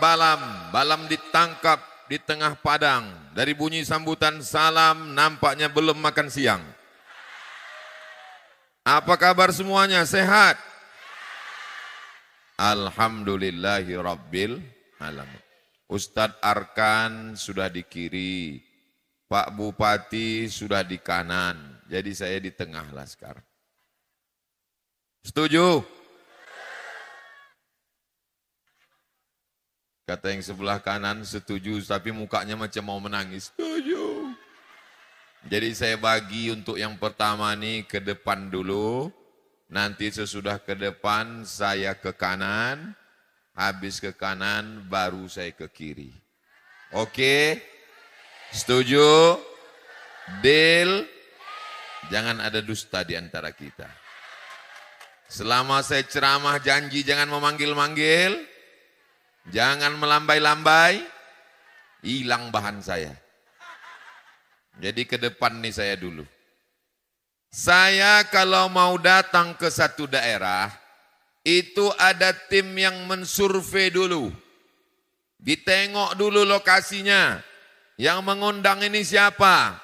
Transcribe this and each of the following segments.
Balam. Balam ditangkap di tengah padang. Dari bunyi sambutan salam nampaknya belum makan siang. Apa kabar semuanya? Sehat? Alhamdulillahi Rabbil Alamin. Ustadz Arkan sudah di kiri, Pak Bupati sudah di kanan, jadi saya di tengah lah sekarang. Setuju? Kata yang sebelah kanan setuju, tapi mukanya macam mau menangis. Setuju. Jadi saya bagi untuk yang pertama nih ke depan dulu, nanti sesudah ke depan saya ke kanan, habis ke kanan baru saya ke kiri. Oke? Setuju? Deal? Jangan ada dusta di antara kita. Selama saya ceramah janji jangan memanggil-manggil, jangan melambai-lambai, hilang bahan saya. Jadi ke depan nih saya dulu. Saya kalau mau datang ke satu daerah, itu ada tim yang mensurvei dulu. Ditengok dulu lokasinya. Yang mengundang ini siapa?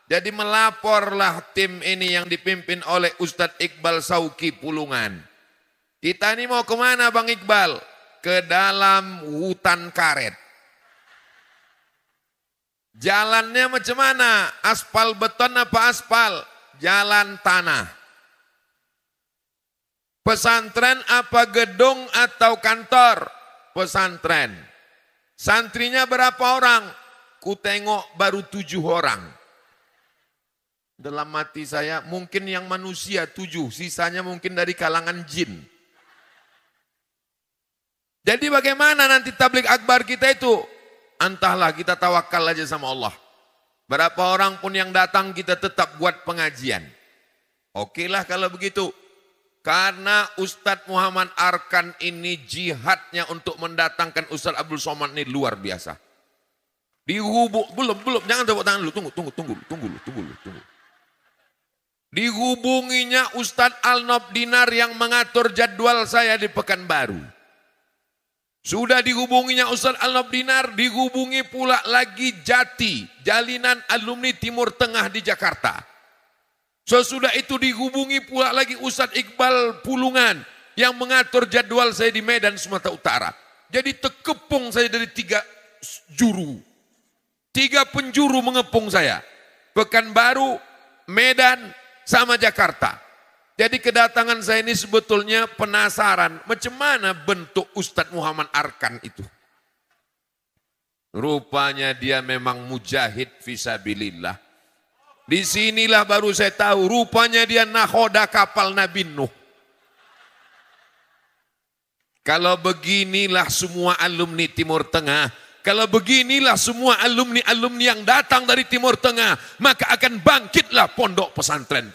Jadi melaporlah tim ini yang dipimpin oleh Ustadz Iqbal Sauki Pulungan. Kita ini mau kemana Bang Iqbal? Ke dalam hutan karet. Jalannya macam mana? Aspal beton apa aspal? Jalan tanah. Pesantren apa gedung atau kantor? Pesantren. Santrinya berapa orang? Ku tengok baru 7 orang. Dalam hati saya mungkin yang manusia 7, sisanya mungkin dari kalangan jin. Jadi bagaimana nanti tabligh akbar kita itu? Entahlah, kita tawakal aja sama Allah. Berapa orang pun yang datang kita tetap buat pengajian. Oke lah kalau begitu. Karena Ustadz Muhammad Arkan ini jihadnya untuk mendatangkan Ustadz Abdul Somad ini luar biasa. Belum, jangan tepuk tangan dulu, tunggu. Dihubunginya Ustadz Al-Nob Dinar yang mengatur jadwal saya di Pekanbaru. Sudah dihubunginya Ustadz Al-Nob Dinar, dihubungi pula lagi Jati, Jalinan Alumni Timur Tengah di Jakarta. Sesudah itu dihubungi pula lagi Ustadz Iqbal Pulungan yang mengatur jadwal saya di Medan, Sumatera Utara. Jadi terkepung saya dari 3 juru. 3 penjuru mengepung saya. Pekanbaru, Medan, sama Jakarta. Jadi kedatangan saya ini sebetulnya penasaran macam mana bentuk Ustadz Muhammad Arkan itu. Rupanya dia memang mujahid fisabilillah. Di sinilah baru saya tahu rupanya dia nahoda kapal Nabi Nuh. Kalau beginilah semua alumni Timur Tengah, kalau beginilah semua alumni-alumni yang datang dari Timur Tengah, maka akan bangkitlah pondok pesantren.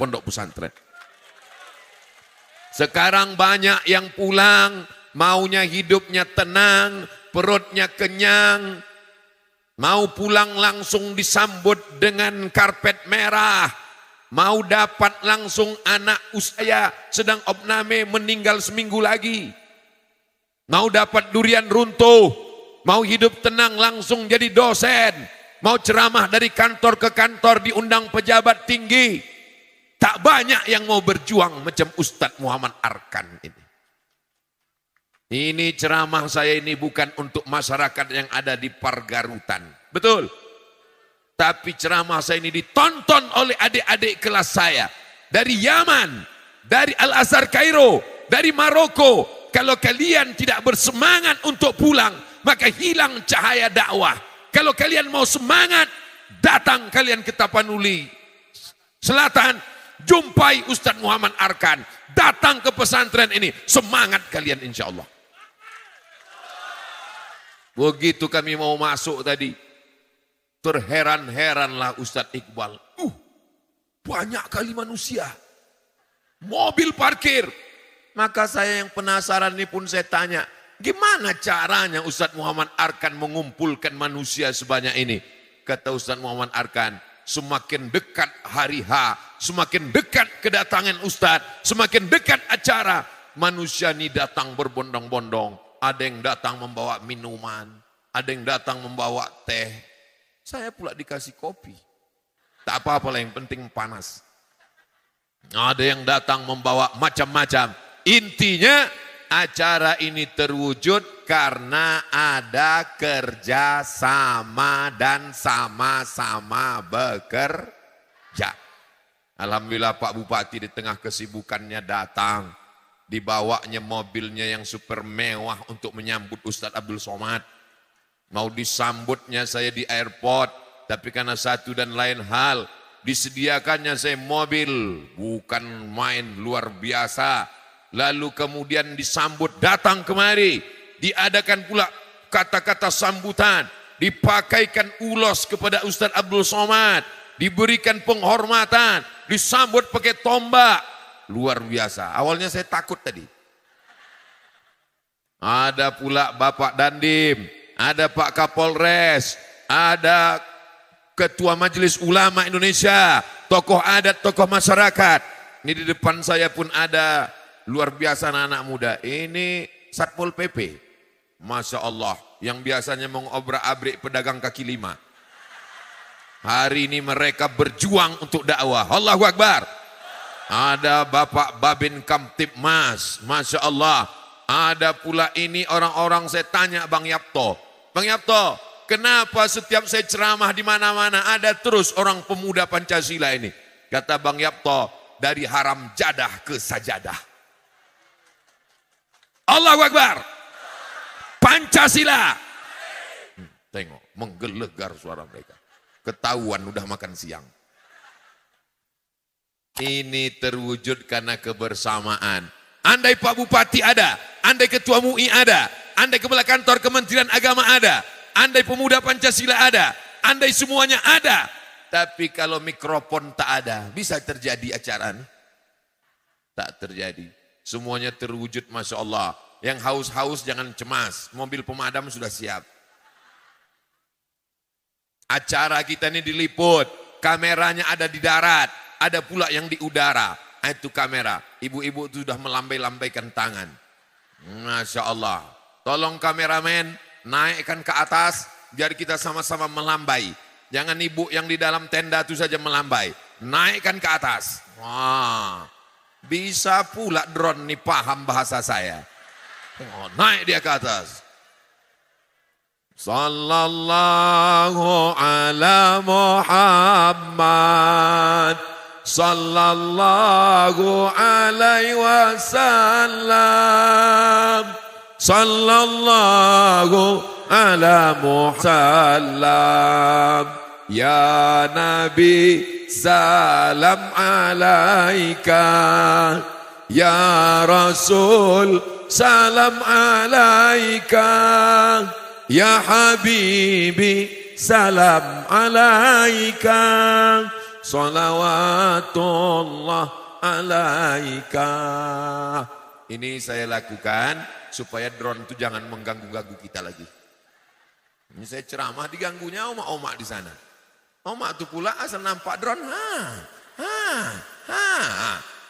Sekarang banyak yang pulang, maunya hidupnya tenang, perutnya kenyang, mau pulang langsung disambut dengan karpet merah, mau dapat langsung anak saya sedang opname meninggal seminggu lagi, mau dapat durian runtuh, mau hidup tenang langsung jadi dosen, mau ceramah dari kantor ke kantor diundang pejabat tinggi. Tak banyak yang mau berjuang macam Ustadz Muhammad Arkan ini. Ini ceramah saya ini bukan untuk masyarakat yang ada di Pargarutan. Betul. Tapi ceramah saya ini ditonton oleh adik-adik kelas saya. Dari Yaman, dari Al-Azhar Kairo, dari Maroko. Kalau kalian tidak bersemangat untuk pulang, maka hilang cahaya dakwah. Kalau kalian mau semangat, datang kalian ke Tapanuli Selatan, jumpai Ustadz Muhammad Arkan. Datang ke pesantren ini, semangat kalian insya Allah. Begitu kami mau masuk tadi, terheran-heranlah Ustadz Iqbal. Banyak kali manusia, mobil parkir. Maka saya yang penasaran ini pun saya tanya, gimana caranya Ustadz Muhammad Arkan mengumpulkan manusia sebanyak ini? Kata Ustadz Muhammad Arkan, semakin dekat hari H, semakin dekat kedatangan Ustadz, semakin dekat acara, manusia ini datang berbondong-bondong. ada yang datang membawa minuman, ada yang datang membawa teh. Saya pula dikasih kopi. Tak apa-apa lah, yang penting panas. Ada yang datang membawa macam-macam. Intinya acara ini terwujud karena ada kerjasama dan sama-sama bekerja. Alhamdulillah Pak Bupati di tengah kesibukannya datang. Dibawanya mobilnya yang super mewah untuk menyambut Ustadz Abdul Somad. Mau disambutnya saya di airport, tapi karena satu dan lain hal, disediakannya saya mobil, bukan main luar biasa. Lalu kemudian disambut, datang kemari, diadakan pula kata-kata sambutan, dipakaikan ulos kepada Ustadz Abdul Somad, diberikan penghormatan, disambut pakai tombak, luar biasa. Awalnya saya takut tadi. Ada pula Bapak Dandim, ada Pak Kapolres, ada Ketua Majelis Ulama Indonesia, tokoh adat, tokoh masyarakat. Ini di depan saya pun ada luar biasa anak-anak muda. Ini Satpol PP. Masya Allah, yang biasanya mengobrak-abrik pedagang kaki lima. Hari ini mereka berjuang untuk dakwah. Allahu Akbar. Ada Bapak Babin Kamtibmas, Masya Allah. Ada pula ini orang-orang, saya tanya Bang Yapto. Bang Yapto, kenapa setiap saya ceramah di mana-mana ada terus orang pemuda Pancasila ini? Kata Bang Yapto, dari haram jadah ke sajadah. Allahu Akbar. Pancasila. Tengok, menggelegar suara mereka. Ketahuan udah makan siang. Ini terwujud karena kebersamaan. Andai Pak Bupati ada, andai Ketua MUI ada, andai Kepala Kantor Kementerian Agama ada, andai pemuda Pancasila ada, andai semuanya ada. Tapi kalau mikrofon tak ada, bisa terjadi acara ini? Tak terjadi. Semuanya terwujud, Masya Allah. Yang haus-haus jangan cemas, mobil pemadam sudah siap. Acara kita ini diliput, kameranya ada di darat, ada pula yang di udara. Itu kamera, ibu-ibu itu sudah melambai-lambaikan tangan. Masya Allah. Tolong kameramen naikkan ke atas, biar kita sama-sama melambai. Jangan ibu yang di dalam tenda itu saja melambai. Naikkan ke atas. Wah, bisa pula drone nih paham bahasa saya. Oh, naik dia ke atas. Sallallahu ala Muhammad. Sallallahu alaihi wasallam. Sallallahu ala Muhammad. Ya Nabi salam alaika. Ya Rasul salam alaika. Ya Habibi salam alaika. Salawatullah alaika. Ini saya lakukan supaya drone itu jangan mengganggu-ganggu kita lagi. Ini saya ceramah diganggunya omak-omak di sana. Omak itu pula asal nampak drone,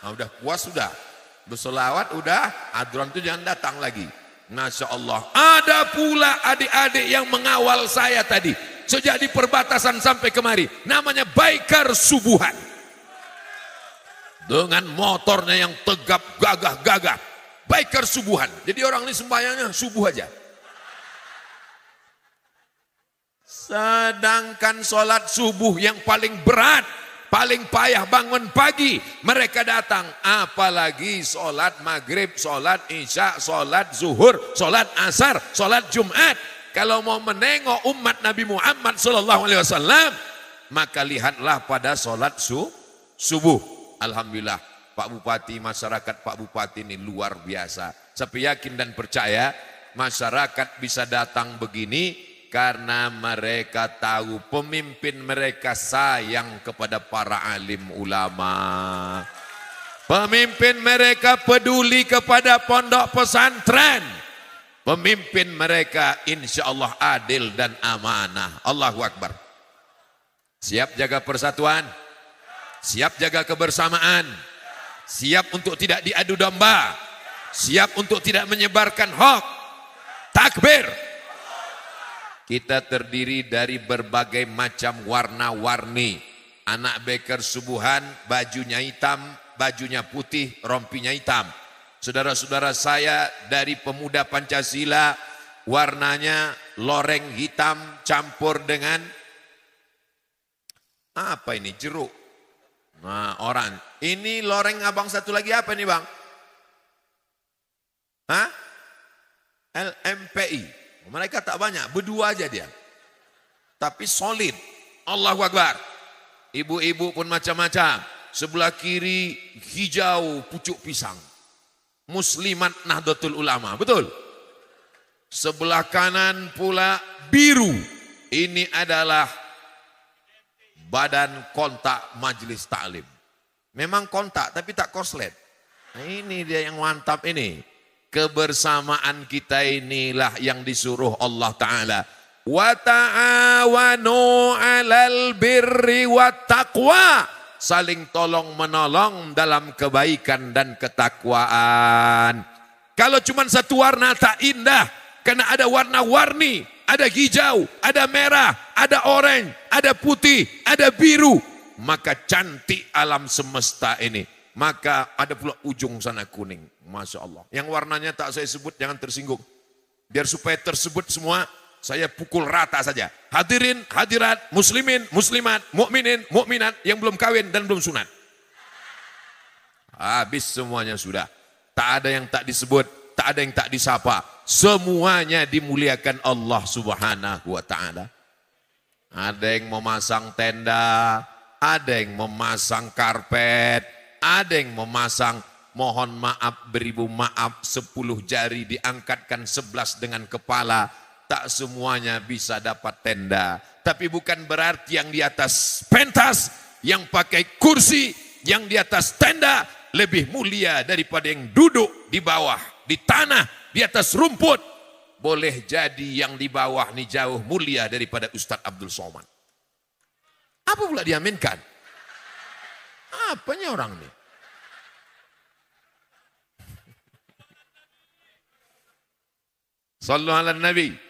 udah puas sudah. Bersolawat udah, drone itu jangan datang lagi. Masya Allah. Ada pula adik-adik yang mengawal saya tadi. Sejak di perbatasan sampai kemari. Namanya Baikar Subuhan. Dengan motornya yang tegap, gagah-gagah. Baikar Subuhan. Jadi orang ini sembahyangnya subuh aja. Sedangkan sholat subuh yang paling berat, paling payah bangun pagi, mereka datang. Apalagi sholat maghrib, sholat isya, sholat zuhur, sholat asar, sholat jumat. Kalau mau menengok umat Nabi Muhammad SAW, maka lihatlah pada sholat subuh. Alhamdulillah, Pak Bupati, masyarakat Pak Bupati ini luar biasa. Saya yakin dan percaya masyarakat bisa datang begini karena mereka tahu pemimpin mereka sayang kepada para alim ulama. Pemimpin mereka peduli kepada pondok pesantren. Pemimpin mereka insya Allah adil dan amanah. Allahu Akbar. Siap jaga persatuan, siap jaga kebersamaan, siap untuk tidak diadu domba, siap untuk tidak menyebarkan hoax, Takbir. Kita terdiri dari berbagai macam warna-warni. Anak beker subuhan, bajunya hitam, bajunya putih, rompinya hitam. Saudara-saudara saya dari pemuda Pancasila, warnanya loreng hitam campur dengan apa ini? Jeruk. Nah, orang. Ini loreng abang satu lagi apa nih bang? Hah? LMPI. Mereka tak banyak, berdua aja dia. Tapi solid. Allahu Akbar. Ibu-ibu pun macam-macam. Sebelah kiri hijau pucuk pisang. Muslimat Nahdlatul Ulama, betul? Sebelah kanan pula biru. Ini adalah Badan Kontak Majelis Taklim. Memang kontak tapi tak koslet. Nah, ini dia yang mantap ini. Kebersamaan kita inilah yang disuruh Allah Ta'ala. Wa ta'awanu 'alal birri wat taqwa. Saling tolong menolong dalam kebaikan dan ketakwaan. Kalau cuma satu warna tak indah, karena ada warna-warni, ada hijau, ada merah, ada oranye, ada putih, ada biru, maka cantik alam semesta ini. Maka ada pula ujung sana kuning. Masya Allah. Yang warnanya tak saya sebut, jangan tersinggung. Biar supaya tersebut semua, saya pukul rata saja. Hadirin, hadirat, muslimin, muslimat, mukminin, mukminat yang belum kawin dan belum sunat. Habis semuanya sudah. Tak ada yang tak disebut, tak ada yang tak disapa. Semuanya dimuliakan Allah Subhanahu wa Ta'ala. Ada yang memasang tenda, ada yang memasang karpet, ada yang memasang mohon maaf beribu maaf 10 jari diangkatkan 11 dengan kepala. Tak semuanya bisa dapat tenda. Tapi bukan berarti yang di atas pentas, yang pakai kursi, yang di atas tenda lebih mulia daripada yang duduk di bawah, di tanah, di atas rumput. Boleh jadi yang di bawah ini jauh mulia daripada Ustadz Abdul Somad. Apa pula diaminkan? Apanya orang ini? Sallu ala Nabi.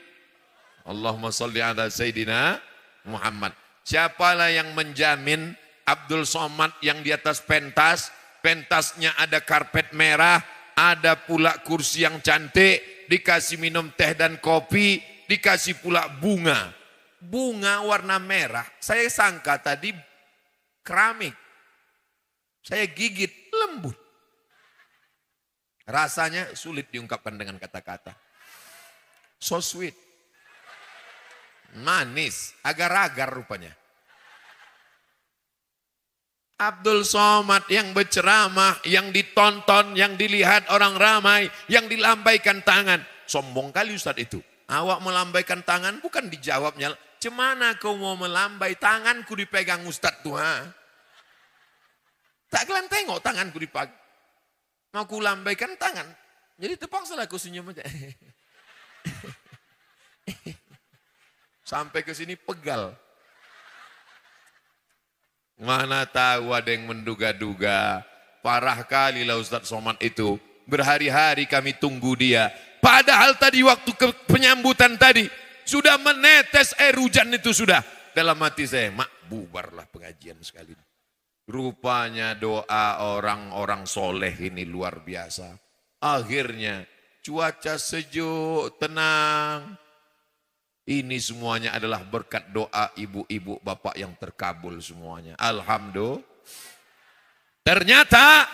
Allahumma salli ala Sayyidina Muhammad. Siapalah yang menjamin Abdul Somad yang di atas pentas, pentasnya ada karpet merah, ada pula kursi yang cantik, dikasih minum teh dan kopi, dikasih pula bunga. Bunga warna merah, saya sangka tadi keramik. Saya gigit, lembut. Rasanya sulit diungkapkan dengan kata-kata. So sweet. Manis, agar-agar rupanya. Abdul Somad yang berceramah, yang ditonton, yang dilihat orang ramai, yang dilambaikan tangan. Sombong kali Ustaz itu. Awak melambaikan tangan bukan dijawabnya. Cemana kau mau melambai tanganku dipegang Ustaz tuh? Ha? Tak kalian tengok tanganku dipegang. Mau ku lambaikan tangan. Jadi terpaksa aku senyum aja. Sampai ke sini pegal. Mana tahu ada yang menduga-duga. Parah kali lah Ustadz Somad itu. Berhari-hari kami tunggu dia. Padahal tadi waktu penyambutan tadi. Sudah menetes air hujan itu sudah. Dalam hati saya, mak bubarlah pengajian sekali. Rupanya doa orang-orang soleh ini luar biasa. Akhirnya cuaca sejuk, tenang. Ini semuanya adalah berkat doa ibu-ibu bapak yang terkabul semuanya. Alhamdulillah. Ternyata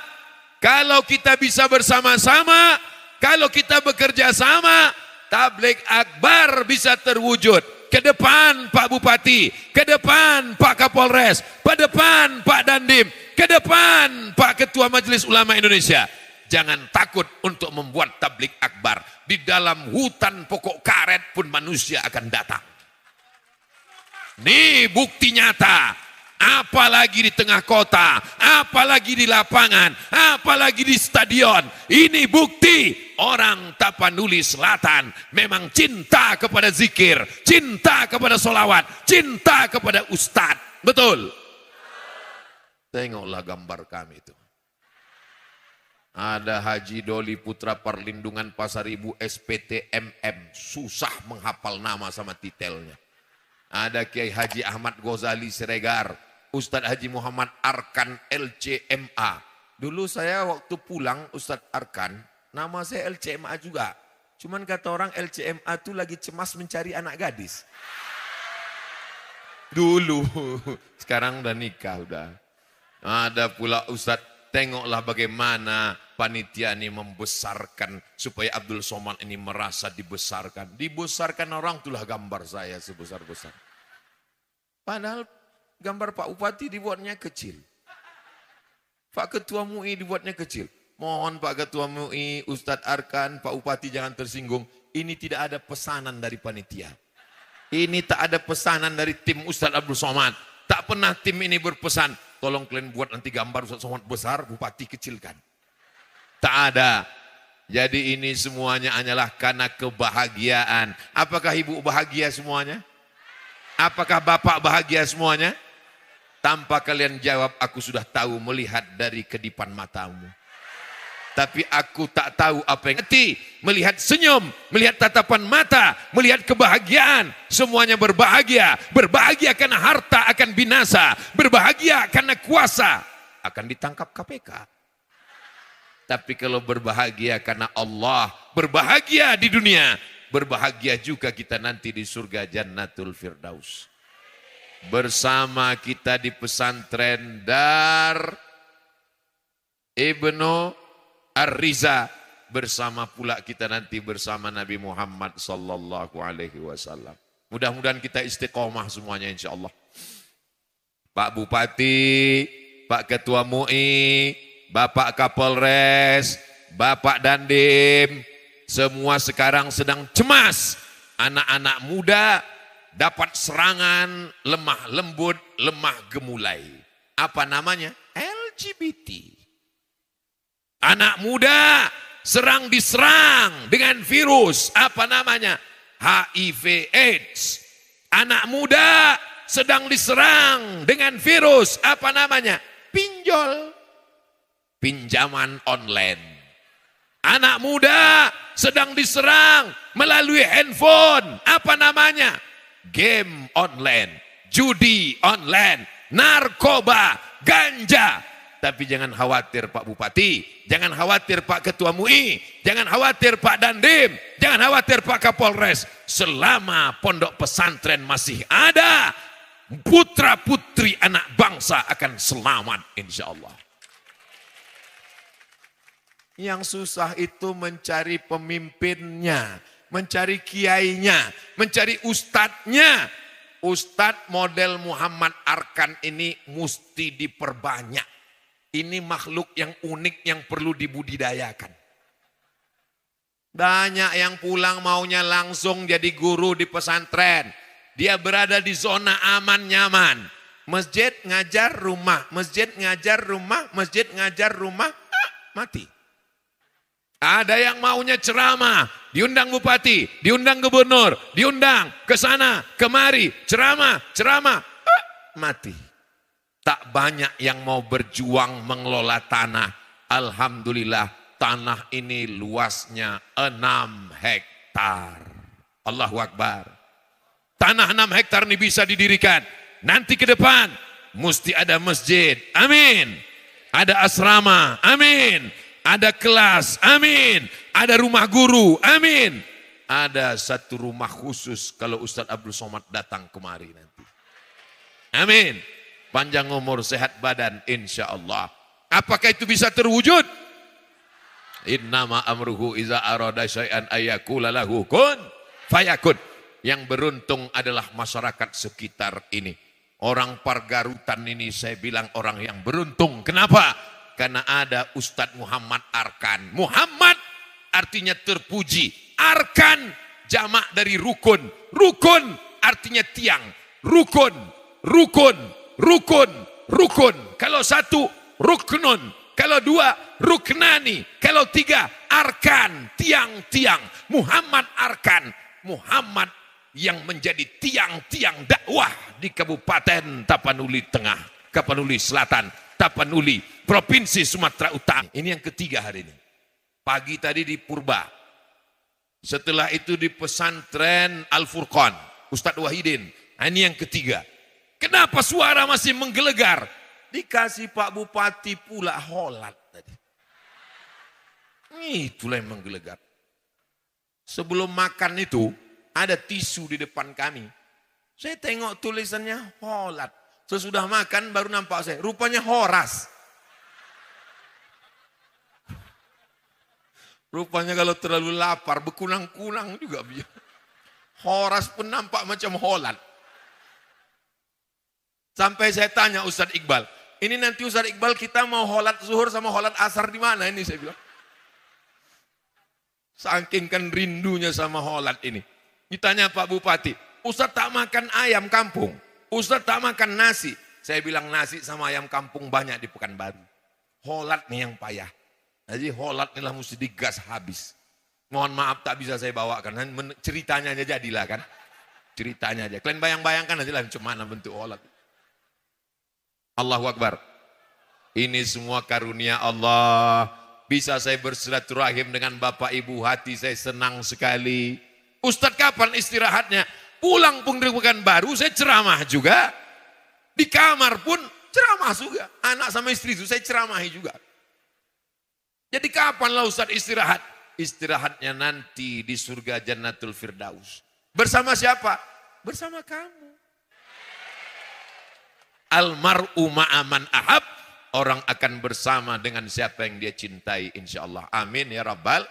kalau kita bisa bersama-sama, kalau kita bekerja sama, tabligh akbar bisa terwujud. Ke depan Pak Bupati, ke depan Pak Kapolres, ke depan Pak Dandim, ke depan Pak Ketua Majelis Ulama Indonesia. Jangan takut untuk membuat tabligh akbar. Di dalam hutan pokok karet pun manusia akan datang. Ini bukti nyata. Apalagi di tengah kota, apalagi di lapangan, apalagi di stadion. Ini bukti orang Tapanuli Selatan memang cinta kepada zikir, cinta kepada solawat, cinta kepada ustadz. Betul? Tengoklah gambar kami itu. Ada Haji Doli Putra Perlindungan Pasar Ibu SPTMM, susah menghafal nama sama titelnya. Ada Kiai Haji Ahmad Ghazali Siregar, Ustadz Haji Muhammad Arkan LCMA. Dulu saya waktu pulang Ustadz Arkan, nama saya LCMA juga. Cuman kata orang LCMA itu lagi cemas mencari anak gadis. Dulu, sekarang udah nikah udah. Ada pula Ustadz, tengoklah bagaimana panitia ini membesarkan supaya Abdul Somad ini merasa dibesarkan. Dibesarkan orang itulah gambar saya sebesar-besar. Padahal gambar Pak Bupati dibuatnya kecil. Pak Ketua MUI dibuatnya kecil. Mohon Pak Ketua MUI, Ustadz Arkan, Pak Bupati jangan tersinggung. Ini tidak ada pesanan dari panitia. Ini tak ada pesanan dari tim Ustadz Abdul Somad. Tak pernah tim ini berpesan, tolong kalian buat nanti gambar Ustadz Somad besar, Bupati kecilkan. Tak ada. Jadi ini semuanya hanyalah karena kebahagiaan. Apakah ibu bahagia semuanya? Apakah bapak bahagia semuanya? Tanpa kalian jawab, aku sudah tahu melihat dari kedipan matamu. Tapi aku tak tahu apa yang hati. Melihat senyum, melihat tatapan mata, melihat kebahagiaan. Semuanya berbahagia. Berbahagia karena harta akan binasa. Berbahagia karena kuasa akan ditangkap KPK. Tapi kalau berbahagia karena Allah, berbahagia di dunia, berbahagia juga kita nanti di surga Jannatul Firdaus. Bersama kita di pesantren Dar Ibnu Ar-Riza, bersama pula kita nanti bersama Nabi Muhammad sallallahu alaihi wasallam. Mudah-mudahan kita istiqomah semuanya insyaallah. Pak Bupati, Pak Ketua MUI, Bapak Kapolres, Bapak Dandim, semua sekarang sedang cemas. Anak-anak muda dapat serangan lemah lembut, lemah gemulai. Apa namanya? LGBT. Anak muda diserang dengan virus. Apa namanya? HIV AIDS. Anak muda sedang diserang dengan virus. Apa namanya? Pinjol. Pinjaman online. Anak muda sedang diserang melalui handphone. Apa namanya? Game online, judi online, narkoba, ganja. Tapi jangan khawatir Pak Bupati, jangan khawatir Pak Ketua MUI, jangan khawatir Pak Dandim, jangan khawatir Pak Kapolres. Selama pondok pesantren masih ada, putra-putri anak bangsa akan selamat insya Allah. Yang susah itu mencari pemimpinnya, mencari kiainya, mencari ustadznya. Ustadz model Muhammad Arkan ini mesti diperbanyak. Ini makhluk yang unik yang perlu dibudidayakan. Banyak yang pulang maunya langsung jadi guru di pesantren. Dia berada di zona aman nyaman. Masjid ngajar rumah, masjid ngajar rumah, masjid ngajar rumah, mati. Ada yang maunya ceramah, diundang bupati, diundang gubernur, diundang ke sana, kemari, ceramah, mati. Tak banyak yang mau berjuang mengelola tanah. Alhamdulillah tanah ini luasnya 6 hektar. Allahu Akbar. Tanah 6 hektar ini bisa didirikan. Nanti ke depan mesti ada masjid, amin. Ada asrama, amin. Ada kelas, amin. Ada rumah guru, amin. Ada satu rumah khusus kalau Ustadz Abdul Somad datang kemari nanti. Amin. Panjang umur, sehat badan, insya Allah. Apakah itu bisa terwujud? Innama amruhu iza arada syai'an ayyakula lahu kun fayakun. Yang beruntung adalah masyarakat sekitar ini. Orang Pargarutan ini saya bilang orang yang beruntung. Kenapa? Karena ada Ustadz Muhammad Arkan. Muhammad artinya terpuji. Arkan jamak dari rukun. Rukun artinya tiang. Rukun, rukun, rukun, rukun. Kalau satu, ruknun. Kalau dua, ruknani. Kalau tiga, arkan, tiang-tiang. Muhammad Arkan. Muhammad yang menjadi tiang-tiang dakwah di Kabupaten Tapanuli Tengah, Tapanuli Selatan. Tapanuli, Provinsi Sumatera Utara. Ini yang ketiga hari ini. Pagi tadi di Purba. Setelah itu di pesantren Al-Furqan, Ustadz Wahidin. Nah, ini yang ketiga. Kenapa suara masih menggelegar? Dikasih Pak Bupati pula holat tadi. Itulah yang menggelegar. Sebelum makan itu, ada tisu di depan kami. Saya tengok tulisannya holat. Sesudah makan baru nampak saya. Rupanya horas. Rupanya kalau terlalu lapar, berkunang-kunang juga. Horas pun nampak macam holat. Sampai saya tanya Ustadz Iqbal, ini nanti Ustadz Iqbal kita mau holat zuhur sama holat asar di mana ini, saya bilang. Saking kan rindunya sama holat ini. Ditanya Pak Bupati, Ustadz tak makan ayam kampung, Ustadz tak makan nasi. Saya bilang nasi sama ayam kampung banyak di Pekanbaru. Holat nih yang payah. Jadi holat inilah mesti digas habis. Mohon maaf tak bisa saya bawakan. Ceritanya aja jadilah kan. Ceritanya aja. Kalian bayang-bayangkan aja lah macam mana bentuk holat. Allahu Akbar. Ini semua karunia Allah. Bisa saya bersilaturahim dengan Bapak Ibu, hati saya senang sekali. Ustadz kapan istirahatnya? Pulang pun dari Pekanbaru saya ceramah juga. Di kamar pun ceramah juga. Anak sama istri itu saya ceramahi juga. Jadi kapanlah Ustadz istirahat? Istirahatnya nanti di surga Jannatul Firdaus. Bersama siapa? Bersama kamu. Almar'u ma'aman ahab. Orang akan bersama dengan siapa yang dia cintai insya Allah. Amin ya Rabbal.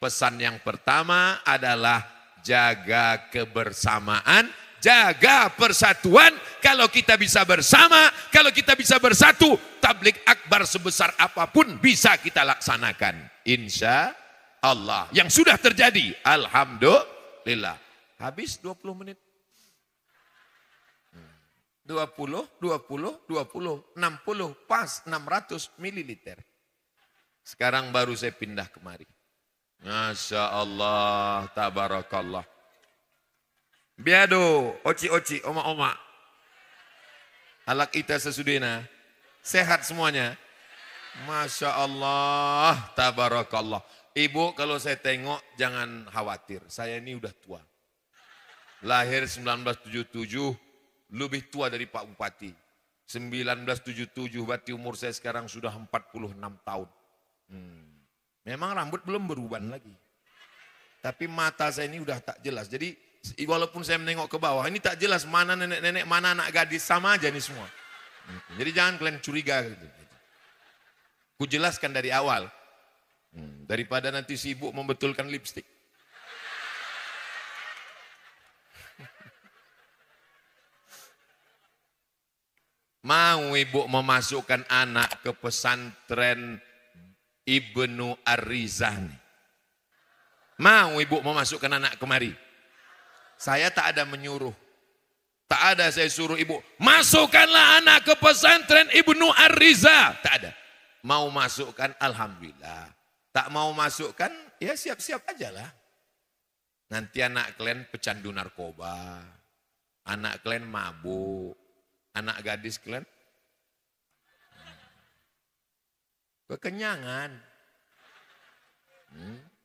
Pesan yang pertama adalah jaga kebersamaan. Jaga persatuan. Kalau kita bisa bersama, kalau kita bisa bersatu, tabligh akbar sebesar apapun bisa kita laksanakan. Insya Allah. Yang sudah terjadi, alhamdulillah. Habis 20 menit. 20, 20, 20, 60, pas 600 mililiter. Sekarang baru saya pindah kemari. Masya Allah, tabarakallah. Biado, oci-oci, oma-oma. Alak ita sesudena. Sehat semuanya. Masya Allah, tabarakallah. Ibu kalau saya tengok jangan khawatir. Saya ini udah tua. Lahir 1977, lebih tua dari Pak Bupati. 1977, berarti umur saya sekarang sudah 46 tahun. Memang rambut belum beruban lagi. Tapi mata saya ini udah tak jelas. Jadi walaupun saya menengok ke bawah, ini tak jelas mana nenek-nenek, mana anak gadis, sama aja nih semua. Jadi jangan kalian curiga. Ku jelaskan dari awal. Daripada nanti sibuk membetulkan lipstik. Mau ibu memasukkan anak ke pesantren Ibnu Ar-Rizah nih? Mau ibu memasukkan anak kemari? Saya tak ada menyuruh. Tak ada saya suruh ibu, masukkanlah anak ke pesantren Ibnu Ar-Rizah. Tak ada. Mau masukkan, alhamdulillah. Tak mau masukkan, ya siap-siap aja lah. Nanti anak kalian pecandu narkoba. Anak kalian mabuk. Anak gadis kalian kekenyangan.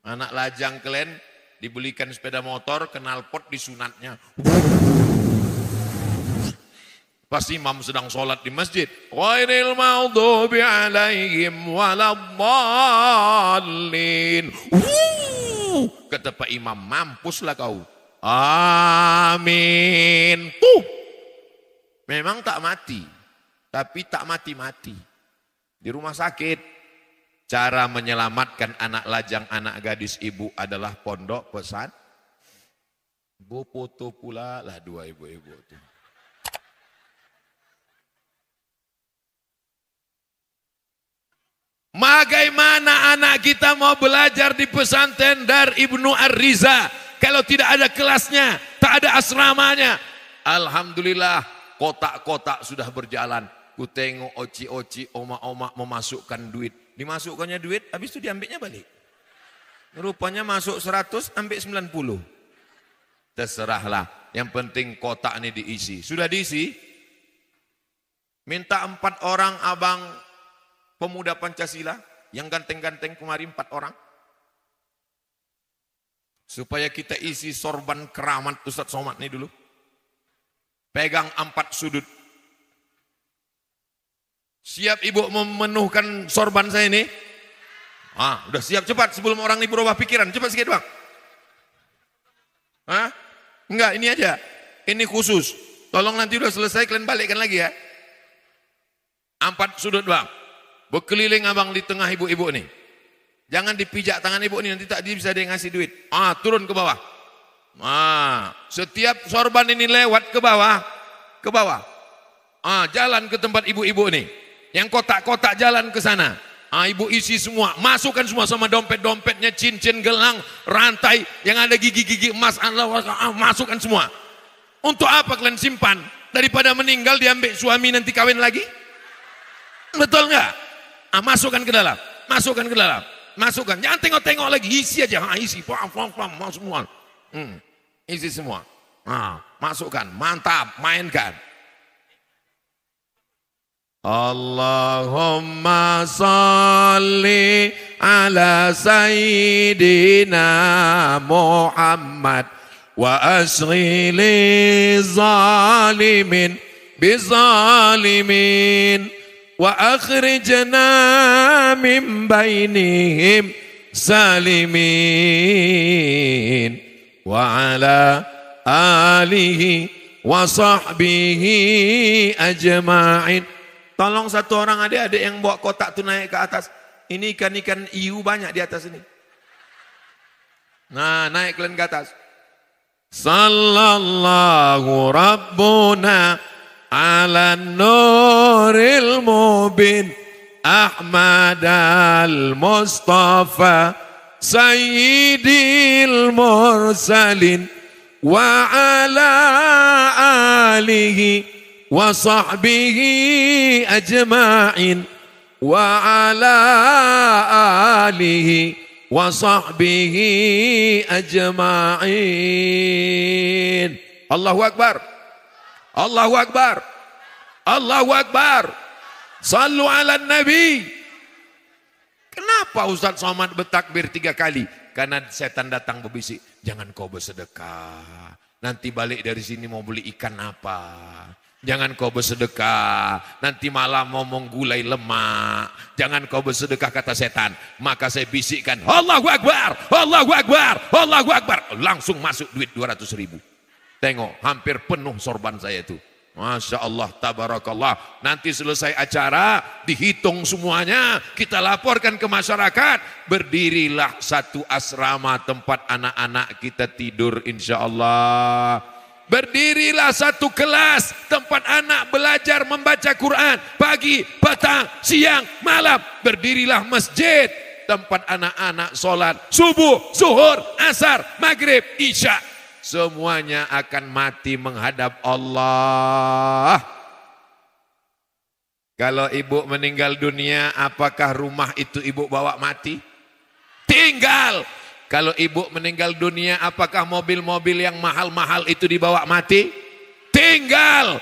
Anak lajang kalian dibelikan sepeda motor, knalpot disunatnya. Pas imam sedang sholat di masjid. Ghairil maghdubi alaihim waladdallin. Kata Pak Imam, mampuslah kau. Amin. Memang tak mati, tapi tak mati-mati. Di rumah sakit, cara menyelamatkan anak lajang, anak gadis ibu adalah pondok pesan. Bu foto pula lah dua ibu-ibu itu. Bagaimana anak kita mau belajar di pesantren Dar Ibnu Ar-Rizah kalau tidak ada kelasnya, tak ada asramanya? Alhamdulillah, kotak-kotak sudah berjalan. Ku tengok oci-oci, oma-oma memasukkan duit. Dimasukkannya duit, habis itu diambilnya balik. Rupanya masuk 100, ambil 90. Terserahlah, yang penting kotak ini diisi. Sudah diisi? Minta 4 orang abang pemuda Pancasila, yang ganteng-ganteng kemarin 4 orang. Supaya kita isi sorban keramat Ustadz Somad ini dulu. Pegang 4 sudut. Siap ibu memenuhkan sorban saya ini? Udah siap, cepat sebelum orang ini berubah pikiran. Cepat sedikit bang. Enggak, ini aja. Ini khusus. Tolong nanti udah selesai kalian balikkan lagi ya. 4 sudut bang. Berkeliling abang di tengah ibu-ibu nih. Jangan dipijak tangan ibu nih, nanti tak bisa dia ngasih duit. Turun ke bawah. Setiap sorban ini lewat ke bawah. Ke bawah. Jalan ke tempat ibu-ibu nih. Yang kotak-kotak jalan ke sana. Ibu isi semua. Masukkan semua sama dompet-dompetnya, cincin, gelang, rantai. Yang ada gigi-gigi emas. Masukkan semua. Untuk apa kalian simpan? Daripada meninggal diambil suami nanti kawin lagi? Betul nggak? Masukkan ke dalam, masukkan ke dalam, masukkan. Jangan tengok-tengok lagi, isi aja. Isi, masuk semua. Isi semua. Masukkan, mantap, mainkan. Allahumma salli ala sayyidina Muhammad wa asghili zalimin bizalimin wa akhrijna min bainihim salimin wa ala alihi wa sahbihi ajma'in. Tolong satu orang adik-adik yang bawa kotak itu naik ke atas. Ini ikan-ikan hiu banyak di atas ini. Naik kalian ke atas. Sallallahu rabbuna ala nuril mubin Ahmad al-Mustafa Sayyidil mursalin wa ala alihi wa sahbihi ajma'in wa ala alihi wa sahbihi ajma'in. Allahu Akbar. Allahu Akbar. Allahu Akbar. Sallu ala Nabi. Kenapa Ustadz Somad bertakbir 3 kali? Karena setan datang berbisik, jangan kau bersedekah. Nanti balik dari sini mau beli ikan apa? Jangan kau bersedekah, nanti malam mau menggulai lemak. Jangan kau bersedekah kata setan. Maka saya bisikkan, Allahu Akbar, Allahu Akbar, Allahu Akbar. Langsung masuk duit 200.000. Tengok, hampir penuh sorban saya itu. Masya Allah, tabarakallah. Nanti selesai acara, dihitung semuanya, kita laporkan ke masyarakat. Berdirilah satu asrama tempat anak-anak kita tidur insya Allah. Berdirilah satu kelas tempat anak belajar membaca Quran pagi, petang, siang, malam. Berdirilah masjid tempat anak-anak sholat subuh, zuhur, asar, maghrib, isya. Semuanya akan mati menghadap Allah. Kalau ibu meninggal dunia, apakah rumah itu ibu bawa mati? Tinggal. Kalau ibu meninggal dunia, apakah mobil-mobil yang mahal-mahal itu dibawa mati? Tinggal.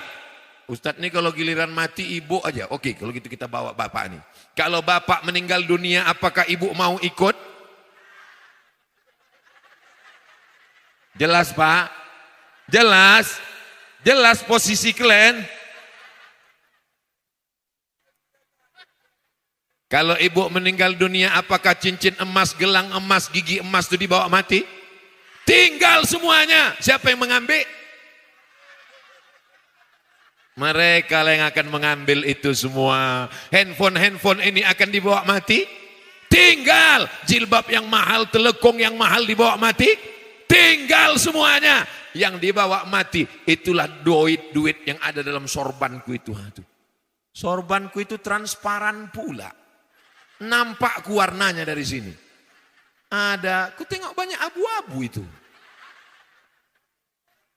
Ustadz nih kalau giliran mati ibu aja. Oke, kalau gitu kita bawa bapak nih. Kalau bapak meninggal dunia, apakah ibu mau ikut? Jelas Pak? Jelas? Jelas posisi kalian? Kalau ibu meninggal dunia, apakah cincin emas, gelang emas, gigi emas itu dibawa mati? Tinggal semuanya. Siapa yang mengambil? Mereka yang akan mengambil itu semua. Handphone ini akan dibawa mati? Tinggal. Jilbab yang mahal, telekung yang mahal dibawa mati? Tinggal semuanya. Yang dibawa mati, itulah duit yang ada dalam sorbanku itu. Sorbanku itu transparan pula. Nampak warnanya dari sini. Ada, ku tengok banyak abu-abu itu.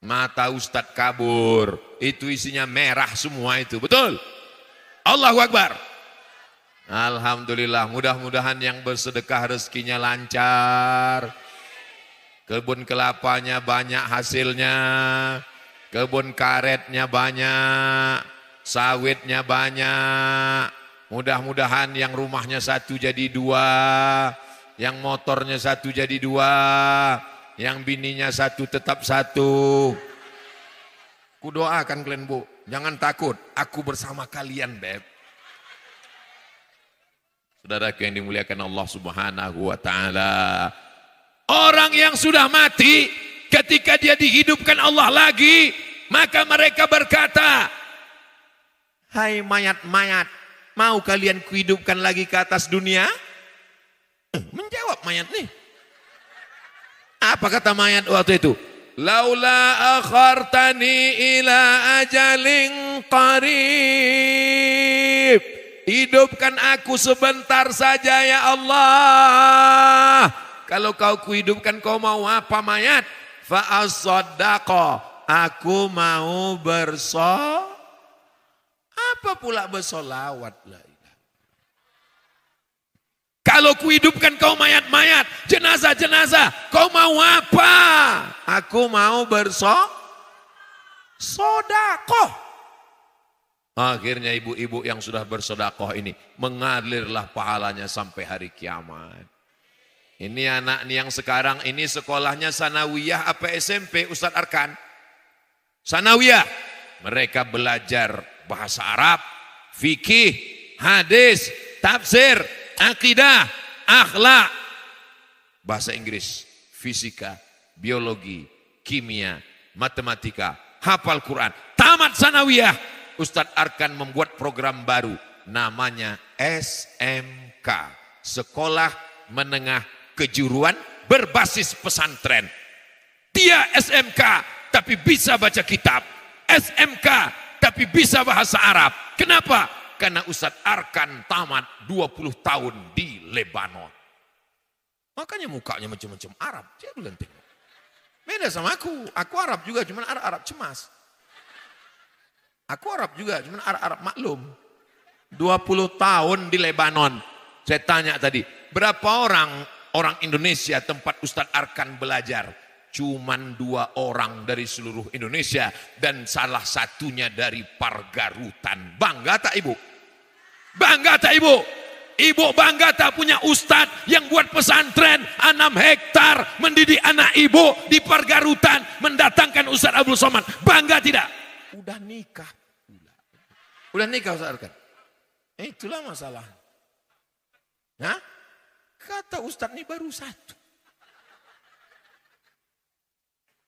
Mata Ustadz kabur, itu isinya merah semua itu, betul? Allahu Akbar. Alhamdulillah, mudah-mudahan yang bersedekah rezekinya lancar. Kebun kelapanya banyak hasilnya. Kebun karetnya banyak. sawitnya banyak. Mudah-mudahan yang rumahnya satu jadi dua, yang motornya satu jadi dua, yang bininya satu tetap satu. Ku doakan kalian bu, jangan takut, aku bersama kalian beb. Saudaraku yang dimuliakan Allah Subhanahu wa taala. Orang yang sudah mati ketika dia dihidupkan Allah lagi, maka mereka berkata, "Hai mayat-mayat, mau kalian kuhidupkan lagi ke atas dunia?" Menjawab mayat nih. Apa kata mayat waktu itu? "Laula akhartani ila ajalin qarib." Hidupkan aku sebentar saja ya Allah. Kalau kau kuhidupkan, kau mau apa mayat? Fa'as-saddaqa. Aku mau apa pula bersolawat lah. Kalau kuhidupkan kau mayat-mayat, jenazah-jenazah, kau mau apa? Aku mau bersodakoh. Akhirnya ibu-ibu yang sudah bersodakoh ini mengalirlah pahalanya sampai hari kiamat. Ini anak yang sekarang ini sekolahnya sanawiyah apa SMP Ustadz Arkan? Sanawiyah. Mereka belajar bahasa Arab, fikih, hadis, tafsir, akidah, akhlak, bahasa Inggris, fisika, biologi, kimia, matematika, hafal Quran. Tamat sanawiyah. Ustadz Arkan membuat program baru namanya SMK, Sekolah Menengah Kejuruan Berbasis Pesantren. Dia SMK tapi bisa baca kitab, SMK tapi bisa bahasa Arab. Kenapa? Karena Ustadz Arkan tamat 20 tahun di Lebanon. Makanya mukanya macam-macam Arab. Dia bilang tengok. Beda sama aku Arab juga, cuman Arab cemas. Aku Arab juga, cuman Arab maklum. 20 tahun di Lebanon. Saya tanya tadi, berapa orang Indonesia tempat Ustadz Arkan belajar? Cuman 2 orang dari seluruh Indonesia dan salah satunya dari Pargarutan. Bangga tak ibu? Bangga tak ibu? Ibu bangga tak punya Ustadz yang buat pesantren 6 hektar mendidik anak ibu di Pargarutan, mendatangkan Ustadz Abdul Somad. Bangga tidak? Udah nikah. Udah nikah Ustadz Arkan. Itulah masalah. Nah, kata Ustadz ini baru 1.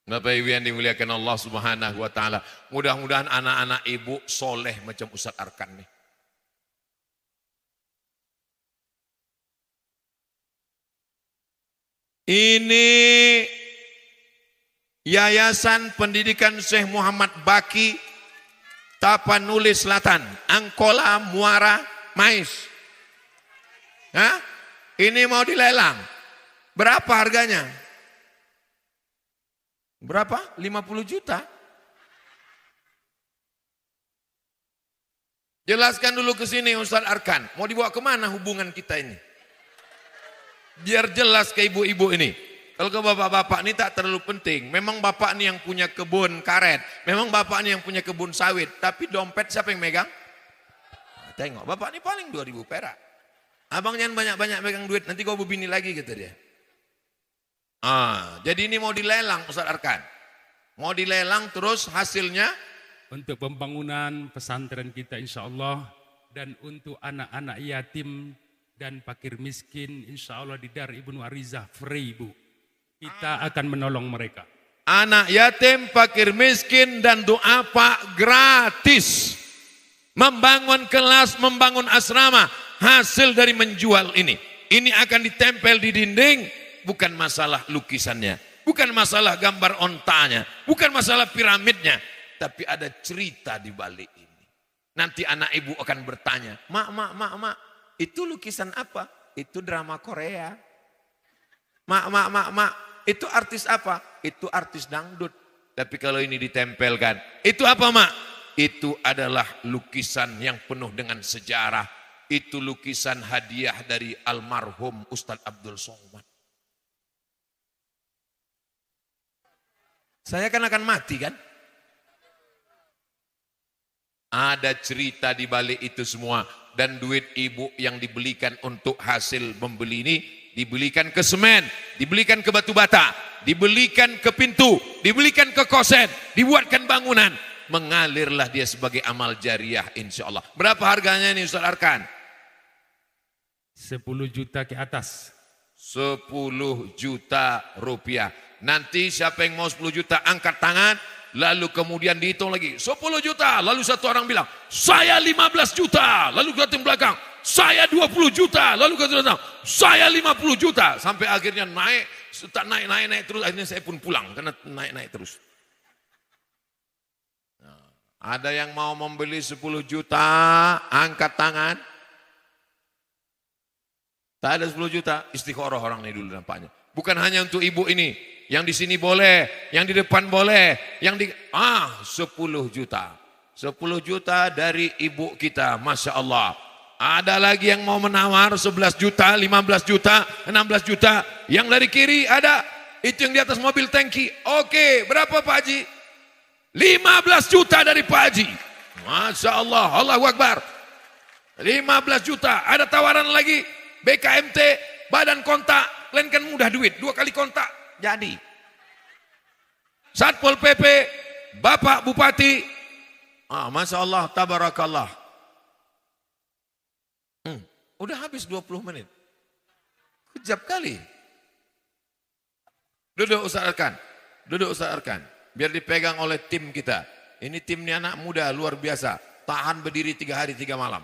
Bapak Ibu yang dimuliakan Allah Subhanahu wa taala, mudah-mudahan anak-anak ibu soleh macam Ustadz Arkan nih. Ini Yayasan Pendidikan Syekh Muhammad Baqi Tapanuli Selatan, Angkola, Muara, Mais. Hah? Ini mau dilelang. Berapa harganya? Berapa? 50 juta. Jelaskan dulu ke sini Ustadz Arkan. Mau dibawa kemana hubungan kita ini? Biar jelas ke ibu-ibu ini. Kalau ke bapak-bapak ini tak terlalu penting. Memang bapak ini yang punya kebun karet. Memang bapak ini yang punya kebun sawit. Tapi dompet siapa yang megang? Tengok, bapak ini paling 2.000 perak. Abang jangan banyak-banyak megang duit. Nanti kau bini lagi kata dia. Jadi ini mau dilelang Ustadz Arkan. Mau dilelang terus hasilnya? Untuk pembangunan pesantren kita insya Allah. Dan untuk anak-anak yatim dan fakir miskin insya Allah di Dar Ibnu Arizah free bu. Kita akan menolong mereka. Anak yatim, fakir miskin dan duafa gratis. Membangun kelas, membangun asrama. Hasil dari menjual ini. Ini akan ditempel di dinding. Bukan masalah lukisannya. Bukan masalah gambar ontanya. Bukan masalah piramidnya. Tapi ada cerita di balik ini. Nanti anak ibu akan bertanya. Mak. Itu lukisan apa? Itu drama Korea. Mak. Itu artis apa? Itu artis dangdut. Tapi kalau ini ditempelkan, itu apa mak? Itu adalah lukisan yang penuh dengan sejarah. Itu lukisan hadiah dari almarhum Ustadz Abdul Somad. Saya kan akan mati kan? Ada cerita di balik itu semua. Dan duit ibu yang dibelikan untuk hasil membeli ini, dibelikan ke semen, dibelikan ke batu bata, dibelikan ke pintu, dibelikan ke kosen, dibuatkan bangunan. Mengalirlah dia sebagai amal jariah insya Allah. Berapa harganya ini Ustaz Arkan? 10 juta ke atas. 10 juta rupiah. Nanti siapa yang mau 10 juta angkat tangan. Lalu kemudian dihitung lagi 10 juta. Lalu satu orang bilang saya 15 juta. Lalu kata yang belakang saya 20 juta. Lalu kata yang belakang saya 50 juta. Sampai akhirnya naik. Naik terus. Akhirnya saya pun pulang karena naik terus. Nah, ada yang mau membeli 10 juta, angkat tangan. Tak ada 10 juta, istikharah orang ini dulu nampaknya. Bukan hanya untuk ibu ini. Yang di sini boleh, yang di depan boleh, yang di 10 juta. 10 juta dari ibu kita, Masya Allah. Ada lagi yang mau menawar 11 juta, 15 juta, 16 juta. Yang dari kiri ada, itu yang di atas mobil tangki. Oke, berapa Pak Haji? 15 juta dari Pak Haji. Masya Allah, Allahu Akbar. 15 juta, ada tawaran lagi. BKMT, badan kontak, kalian kan mudah duit, 2 kali kontak, jadi. Satpol PP, Bapak Bupati, Masya Allah, Tabarakallah. Udah habis 20 menit. Kejap kali. Duduk Ustaz Arkan, duduk Ustaz Arkan. Biar dipegang oleh tim kita. Ini tim ini anak muda, luar biasa. Tahan berdiri 3 hari 3 malam.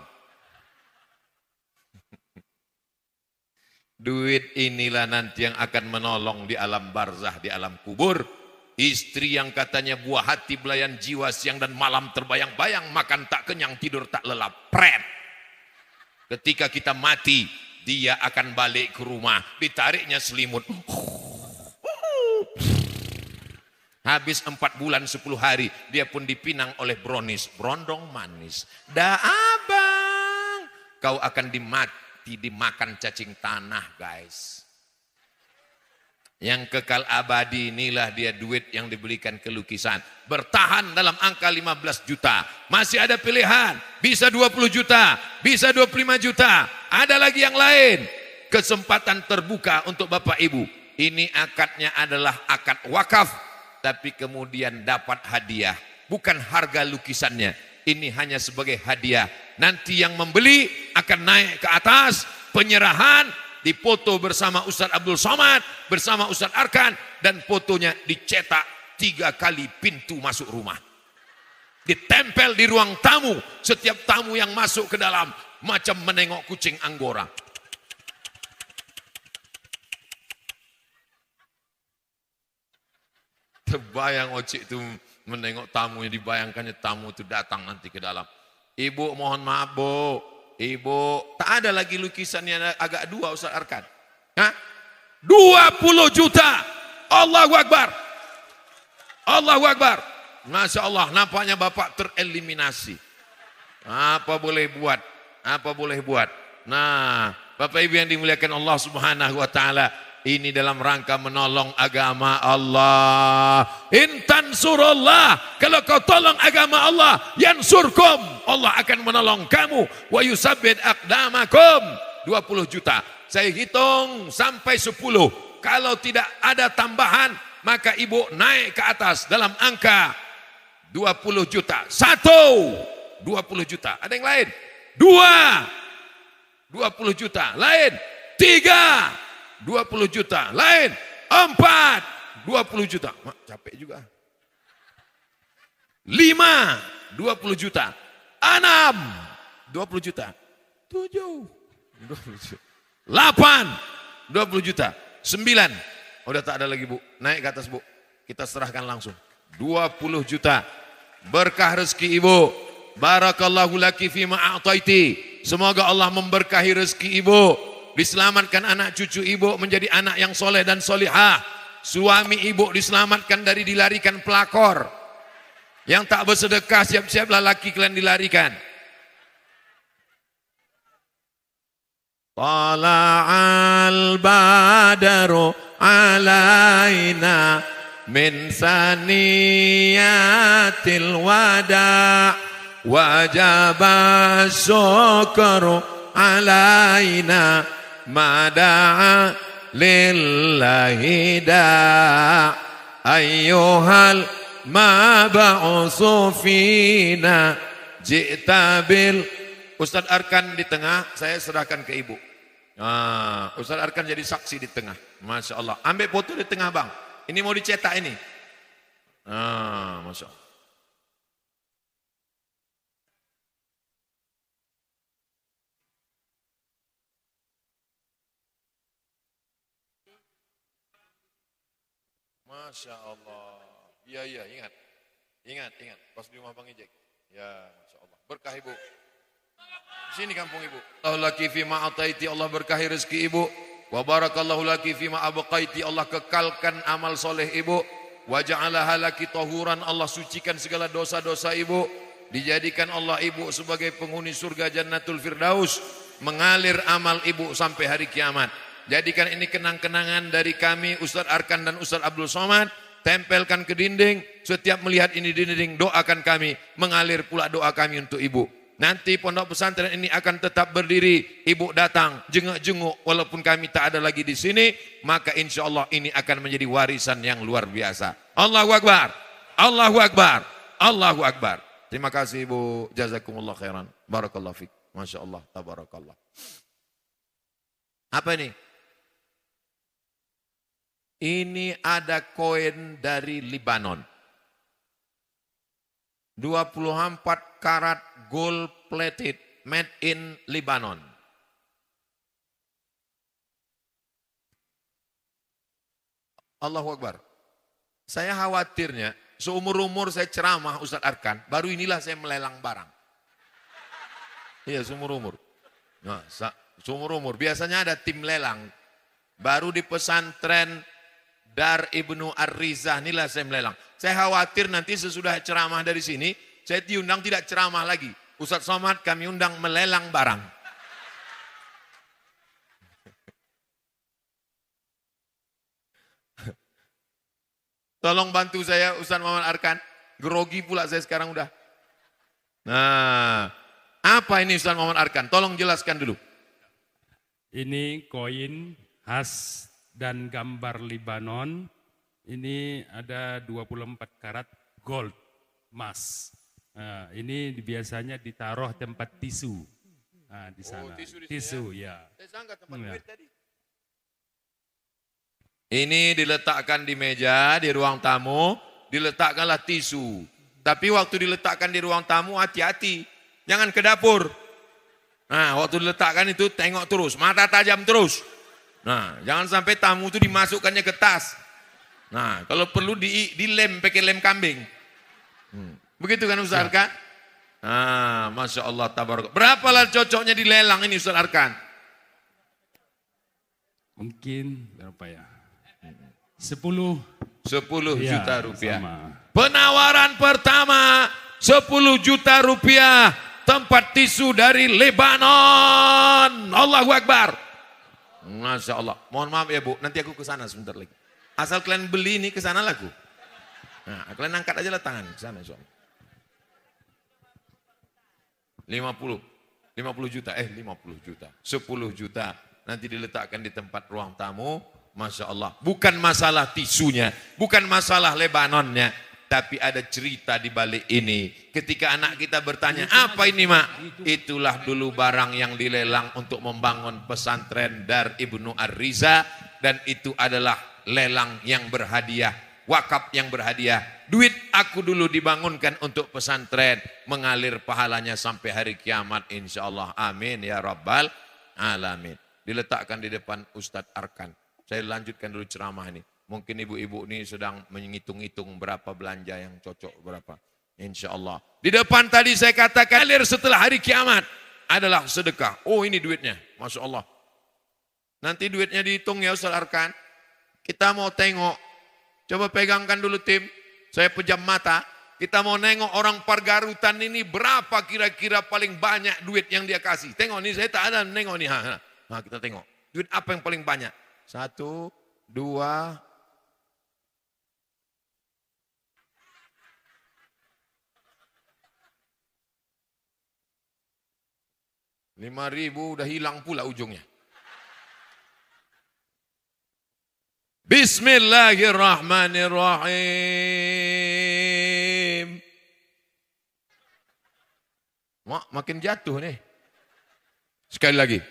Duit inilah nanti yang akan menolong di alam barzah, di alam kubur. Istri yang katanya buah hati, belayan jiwa, siang dan malam terbayang-bayang, makan tak kenyang, tidur tak lelap. Pret. Ketika kita mati, dia akan balik ke rumah, ditariknya selimut. Habis 4 bulan 10 hari, dia pun dipinang oleh Bronis, brondong manis. Dah abang, kau akan dimakan cacing tanah, guys. Yang kekal abadi inilah dia duit yang dibelikan ke lukisan. Bertahan dalam angka 15 juta. Masih ada pilihan. Bisa 20 juta. Bisa 25 juta. Ada lagi yang lain. Kesempatan terbuka untuk Bapak Ibu. Ini akadnya adalah akad wakaf. Tapi kemudian dapat hadiah. Bukan harga lukisannya. Ini hanya sebagai hadiah. Nanti yang membeli akan naik ke atas. Penyerahan. Dipoto bersama Ustaz Abdul Somad, bersama Ustaz Arkan, dan fotonya dicetak 3 kali pintu masuk rumah. Ditempel di ruang tamu, setiap tamu yang masuk ke dalam macam menengok kucing Anggora. Terbayang Ocik itu menengok tamunya, dibayangkannya tamu itu datang nanti ke dalam. Ibu mohon maaf Bu. Ibu, tak ada lagi lukisannya agak 2 Ustaz Arkan. 20 juta. Allahu Akbar. Allahu Akbar. Masya Allah, nampaknya Bapak tereliminasi. Apa boleh buat? Apa boleh buat? Nah, Bapak Ibu yang dimuliakan Allah Subhanahu wa taala, ini dalam rangka menolong agama Allah. Intan surullah, kalau kau tolong agama Allah, yansurkum, Allah akan menolong kamu. Wa yusabbit aqdamakum. 20 juta. Saya hitung sampai 10. Kalau tidak ada tambahan, maka ibu naik ke atas dalam angka 20 juta. 1, 20 juta. Ada yang lain? 2, 20 juta. Lain? 3, 20 juta. Lain 4, 20 juta. Capek juga. 5, 20 juta. 6, 20 juta. 7, 20 juta. 8, 20 juta. 9, udah tak ada lagi Bu. Naik ke atas Bu. Kita serahkan langsung. 20 juta. Berkah rezeki Ibu. Barakallahu laki fima a'taiti. Semoga Allah memberkahi rezeki Ibu. Diselamatkan anak cucu ibu menjadi anak yang soleh dan solihah. Suami ibu diselamatkan dari dilarikan pelakor. Yang tak bersedekah, siap-siaplah laki kalian dilarikan. Tala'al badaru alaina min saniyatil wada' wajaba syukru alaina mada'a lillahi da' ayyuhal mab'usu fina ji'ta bil. Ustadz Arkan di tengah, saya serahkan ke ibu. Nah, Ustadz Arkan jadi saksi di tengah. Masya Allah. Ambil foto di tengah bang. Ini mau dicetak ini. Ah, Masya Allah. Masya Allah. Iya, iya, ingat. Ingat, ingat. Pas di rumah Bang Ijek. Ya, Masya Allah. Berkah ibu. Sini kampung ibu. Allah laki fima ataiti, Allah berkahi rezeki ibu. Wa barakallahu laki fima abqaiti, Allah kekalkan amal soleh ibu. Wa ja'alaha laki tahuran, Allah sucikan segala dosa-dosa ibu. Dijadikan Allah ibu sebagai penghuni surga Jannatul Firdaus. Mengalir amal ibu sampai hari kiamat. Jadikan ini kenang-kenangan dari kami Ustadz Arkan dan Ustadz Abdul Somad. Tempelkan ke dinding. Setiap melihat ini di dinding, doakan kami. Mengalir pula doa kami untuk ibu. Nanti pondok pesantren ini akan tetap berdiri. Ibu datang, jenguk-jenguk. Walaupun kami tak ada lagi di sini, maka insya Allah ini akan menjadi warisan yang luar biasa. Allahu Akbar, Allahu Akbar, Allahu Akbar. Terima kasih ibu, jazakumullah khairan. Barakallah fiqh. Masya Allah, tabarakallah. Apa ini? Ini ada koin dari Libanon. 24 karat gold plated made in Lebanon. Allahu Akbar. Saya khawatirnya seumur-umur saya ceramah Ustadz Arkan, baru inilah saya melelang barang. Iya, seumur-umur. Nah, seumur-umur biasanya ada tim lelang. Baru di pesantren Dar Ibnu Ar-Rizah inilah saya melelang. Saya khawatir nanti sesudah ceramah dari sini, saya diundang tidak ceramah lagi. Ustadz Somad kami undang melelang barang. Tolong bantu saya Ustadz Muhammad Arkan. Grogi pula saya sekarang udah. Nah, apa ini Ustadz Muhammad Arkan? Tolong jelaskan dulu. Ini koin khas dan gambar Libanon. Ini ada 24 karat gold emas. Nah, ini biasanya ditaruh tempat tisu. Nah, di sana. Tisu ya. Saya sangka tempat duit tadi. Ini diletakkan di meja, di ruang tamu, diletakkanlah tisu. Tapi waktu diletakkan di ruang tamu hati-hati, jangan ke dapur. Nah, waktu diletakkan itu tengok terus, mata tajam terus. Nah, jangan sampai tamu itu dimasukkannya ke tas. Nah, kalau perlu dilem pakai lem kambing. Begitu kan Ustaz Arkan? Nah, Masya Allah, tabarak. Berapalah cocoknya dilelang ini Ustaz Arkan? Mungkin berapa ya? 10 ya, juta rupiah. Sama. Penawaran pertama 10 juta rupiah. Tempat tisu dari Lebanon. Allahu Akbar. Masya Allah. Mohon maaf ya Bu, nanti aku ke sana sebentar lagi. Asal kalian beli ini ke sana lagu. Nah, kalian angkat aja lah tangan ke sana insya Allah. 50 juta, 50 juta, 10 juta. Nanti diletakkan di tempat ruang tamu. Masya Allah. Bukan masalah tisunya, bukan masalah Lebanonnya. Tapi ada cerita di balik ini. Ketika anak kita bertanya, apa ini mak? Itulah dulu barang yang dilelang untuk membangun pesantren Dar Ibnu Ar-Riza. Dan itu adalah lelang yang berhadiah, wakaf yang berhadiah. Duit aku dulu dibangunkan untuk pesantren. Mengalir pahalanya sampai hari kiamat insya Allah. Amin ya Rabbal Alamin. Diletakkan di depan Ustadz Arkan. Saya lanjutkan dulu ceramah ini. Mungkin ibu-ibu ini sedang menghitung-hitung berapa belanja yang cocok berapa. Insya Allah. Di depan tadi saya katakan alir setelah hari kiamat adalah sedekah. Oh ini duitnya. Masya Allah. Nanti duitnya dihitung ya Ustaz Arkan. Kita mau tengok. Coba pegangkan dulu tim. Saya pejam mata. Kita mau nengok orang Pargarutan ini berapa kira-kira paling banyak duit yang dia kasih. Tengok nih saya tak ada nengok nih. Nah kita tengok. Duit apa yang paling banyak? 1, 2, 5.000 udah hilang pula ujungnya. Bismillahirrahmanirrahim. Makin jatuh nih. Sekali lagi.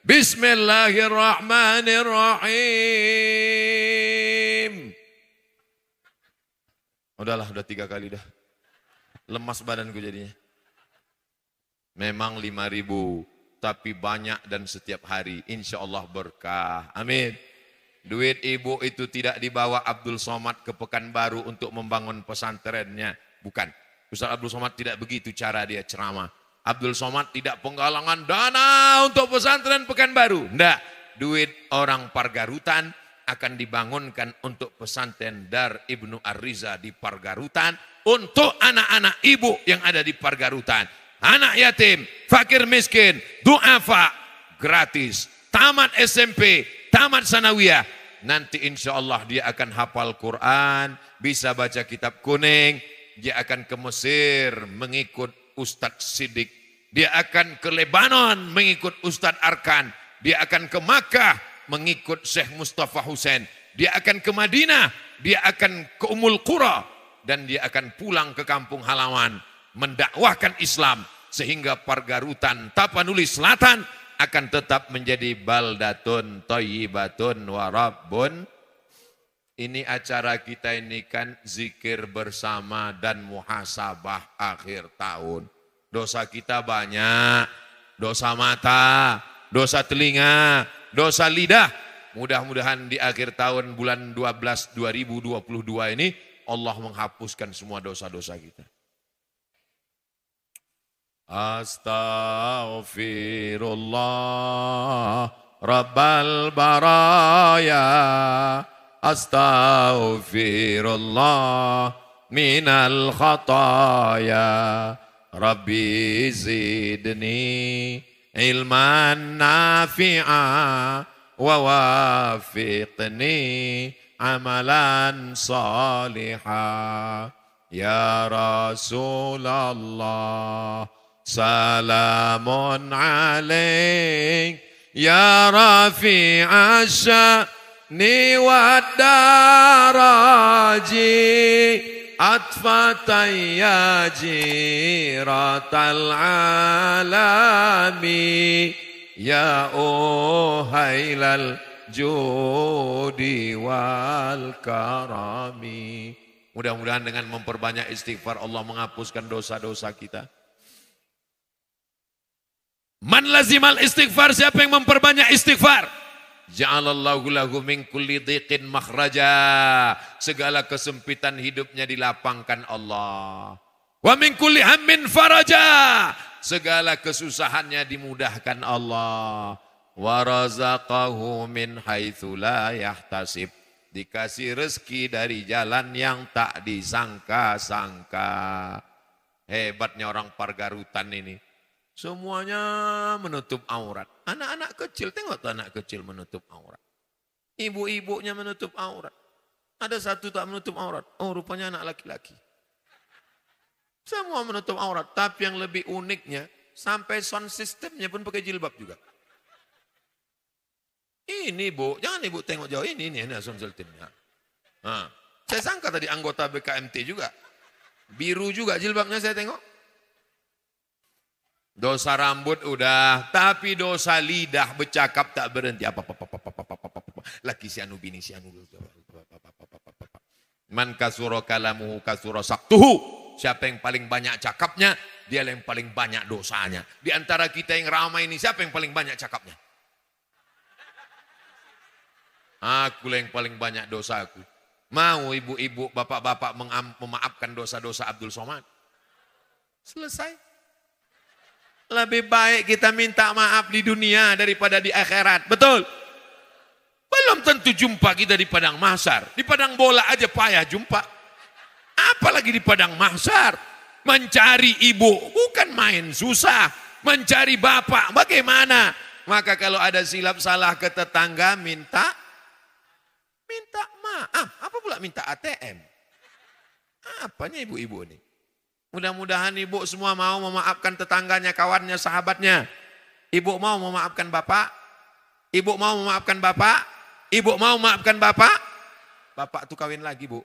Bismillahirrahmanirrahim. Udahlah, udah 3 kali dah. Lemas badanku jadinya. Memang 5.000, tapi banyak dan setiap hari. Insya Allah berkah. Amin. Duit ibu itu tidak dibawa Abdul Somad ke Pekanbaru untuk membangun pesantrennya. Bukan. Ustaz Abdul Somad tidak begitu cara dia ceramah. Abdul Somad tidak penggalangan dana untuk pesantren Pekanbaru. Enggak. Duit orang Pargarutan akan dibangunkan untuk pesantren Dar Ibnu Ar-Riza di Pargarutan. Untuk anak-anak ibu yang ada di Pargarutan. Anak yatim, fakir miskin, du'afa, gratis. Tamat SMP, tamat sanawiyah. Nanti insya Allah dia akan hafal Quran, bisa baca kitab kuning. Dia akan ke Mesir mengikut Ustadz Siddiq. Dia akan ke Lebanon mengikut Ustadz Arkan. Dia akan ke Makkah mengikut Syekh Mustafa Hussein. Dia akan ke Madinah. Dia akan ke Ummul Qura. Dan dia akan pulang ke kampung halaman. Mendakwahkan Islam. Sehingga Pargarutan Tapanuli Selatan akan tetap menjadi baldatun thayyibatun wa rabbun. Ini acara kita ini kan zikir bersama dan muhasabah akhir tahun. Dosa kita banyak, dosa mata, dosa telinga, dosa lidah. Mudah-mudahan di akhir tahun bulan 12 2022 ini Allah menghapuskan semua dosa-dosa kita. Astaghfirullah Rabbal baraya. Astaghfirullah minal khataya. Rabbi zidni ilman nafi'a wa wafiqni amalan salihah. Ya Rasulullah salamun alaik ya rafi'a sya'ni wa daraji atfatan ya jiratal alami ya uhailal judi wal karami. Mudah-mudahan dengan memperbanyak istighfar Allah menghapuskan dosa-dosa kita. Man lazimal istighfar, siapa yang memperbanyak istighfar? Ja'alallahu lahu min kulli dhiqin makhraja. Segala kesempitan hidupnya dilapangkan Allah. Wa min kulli hammin faraja. Segala kesusahannya dimudahkan Allah. Wa razaqahu min haitsu la yahtasib. Dikasih rezeki dari jalan yang tak disangka-sangka. Hebatnya orang Pargarutan ini. Semuanya menutup aurat. Anak-anak kecil, tengok tuh anak kecil menutup aurat. Ibu-ibunya menutup aurat. Ada satu tak menutup aurat. Oh, rupanya anak laki-laki. Semua menutup aurat. Tapi yang lebih uniknya, sampai sound systemnya pun pakai jilbab juga. Ini Bu, jangan Ibu tengok jauh. Ini sound systemnya. Nah, saya sangka tadi anggota BKMT juga. Biru juga jilbabnya saya tengok. Dosa rambut udah, tapi dosa lidah bercakap tak berhenti. Laki si anu bini si anu. Man kasuro kalamuhu kasuro saktuhu. Siapa yang paling banyak cakapnya, dia yang paling banyak dosanya. Di antara kita yang ramai ini, siapa yang paling banyak cakapnya? Aku yang paling banyak dosaku. Mau ibu-ibu, bapak-bapak memaafkan dosa-dosa Abdul Somad? Selesai. Lebih baik kita minta maaf di dunia daripada di akhirat. Betul? Belum tentu jumpa kita di padang mahsyar. Di padang bola aja payah jumpa. Apalagi di padang mahsyar. Mencari ibu bukan main, susah. Mencari bapak bagaimana? Maka kalau ada silap salah ke tetangga minta maaf. Apa pula minta ATM? Apanya ibu-ibu ini? Mudah-mudahan ibu semua mau memaafkan tetangganya, kawannya, sahabatnya. Ibu mau memaafkan bapak? Ibu mau memaafkan bapak? Ibu mau memaafkan bapak? Bapak tuh kawin lagi, Bu.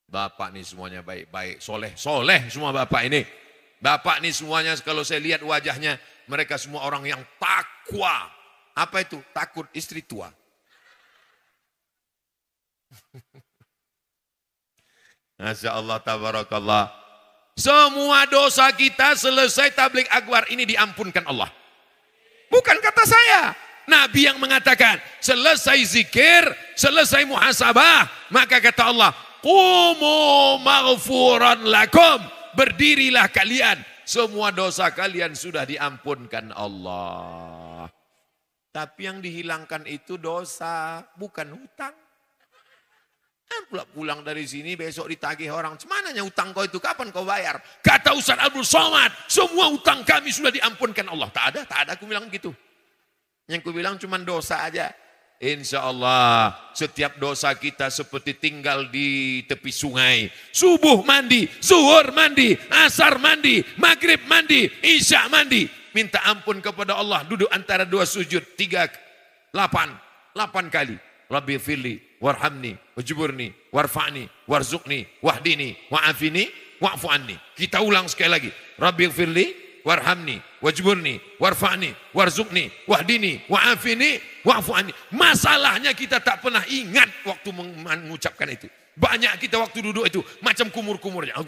Bapak nih semuanya baik-baik, soleh semua bapak ini. Bapak nih semuanya kalau saya lihat wajahnya, mereka semua orang yang takwa. Apa itu? Takut istri tua. Masya Allah, tabarakallah. Semua dosa kita selesai tabligh akbar ini diampunkan Allah. Bukan kata saya. Nabi yang mengatakan, selesai zikir, selesai muhasabah, maka kata Allah, qumu maghfuran lakum, berdirilah kalian, semua dosa kalian sudah diampunkan Allah. Tapi yang dihilangkan itu dosa, bukan hutang. Pulang dari sini besok ditagih orang, semananya utang kau itu, kapan kau bayar? Kata Ustaz Abdul Somad, semua utang kami sudah diampunkan Allah. Tak ada aku bilang gitu. Yang ku bilang cuma dosa aja. Insya Allah setiap dosa kita seperti tinggal di tepi sungai. Subuh mandi, zuhur mandi, asar mandi, maghrib mandi, isya mandi. Minta ampun kepada Allah, duduk antara dua sujud, 8 kali. Rabbi firli, warhamni, wajburni, warfa'ni, warzuqni, wahdini, wa'afini, wa'fu anni. Kita ulang sekali lagi. Rabbi firli, warhamni, wajburni, warfa'ni, warzuqni, wahdini, wa'afini, wa'fu anni. Masalahnya kita tak pernah ingat waktu mengucapkan itu. Banyak kita waktu duduk itu macam kumur-kumurnya.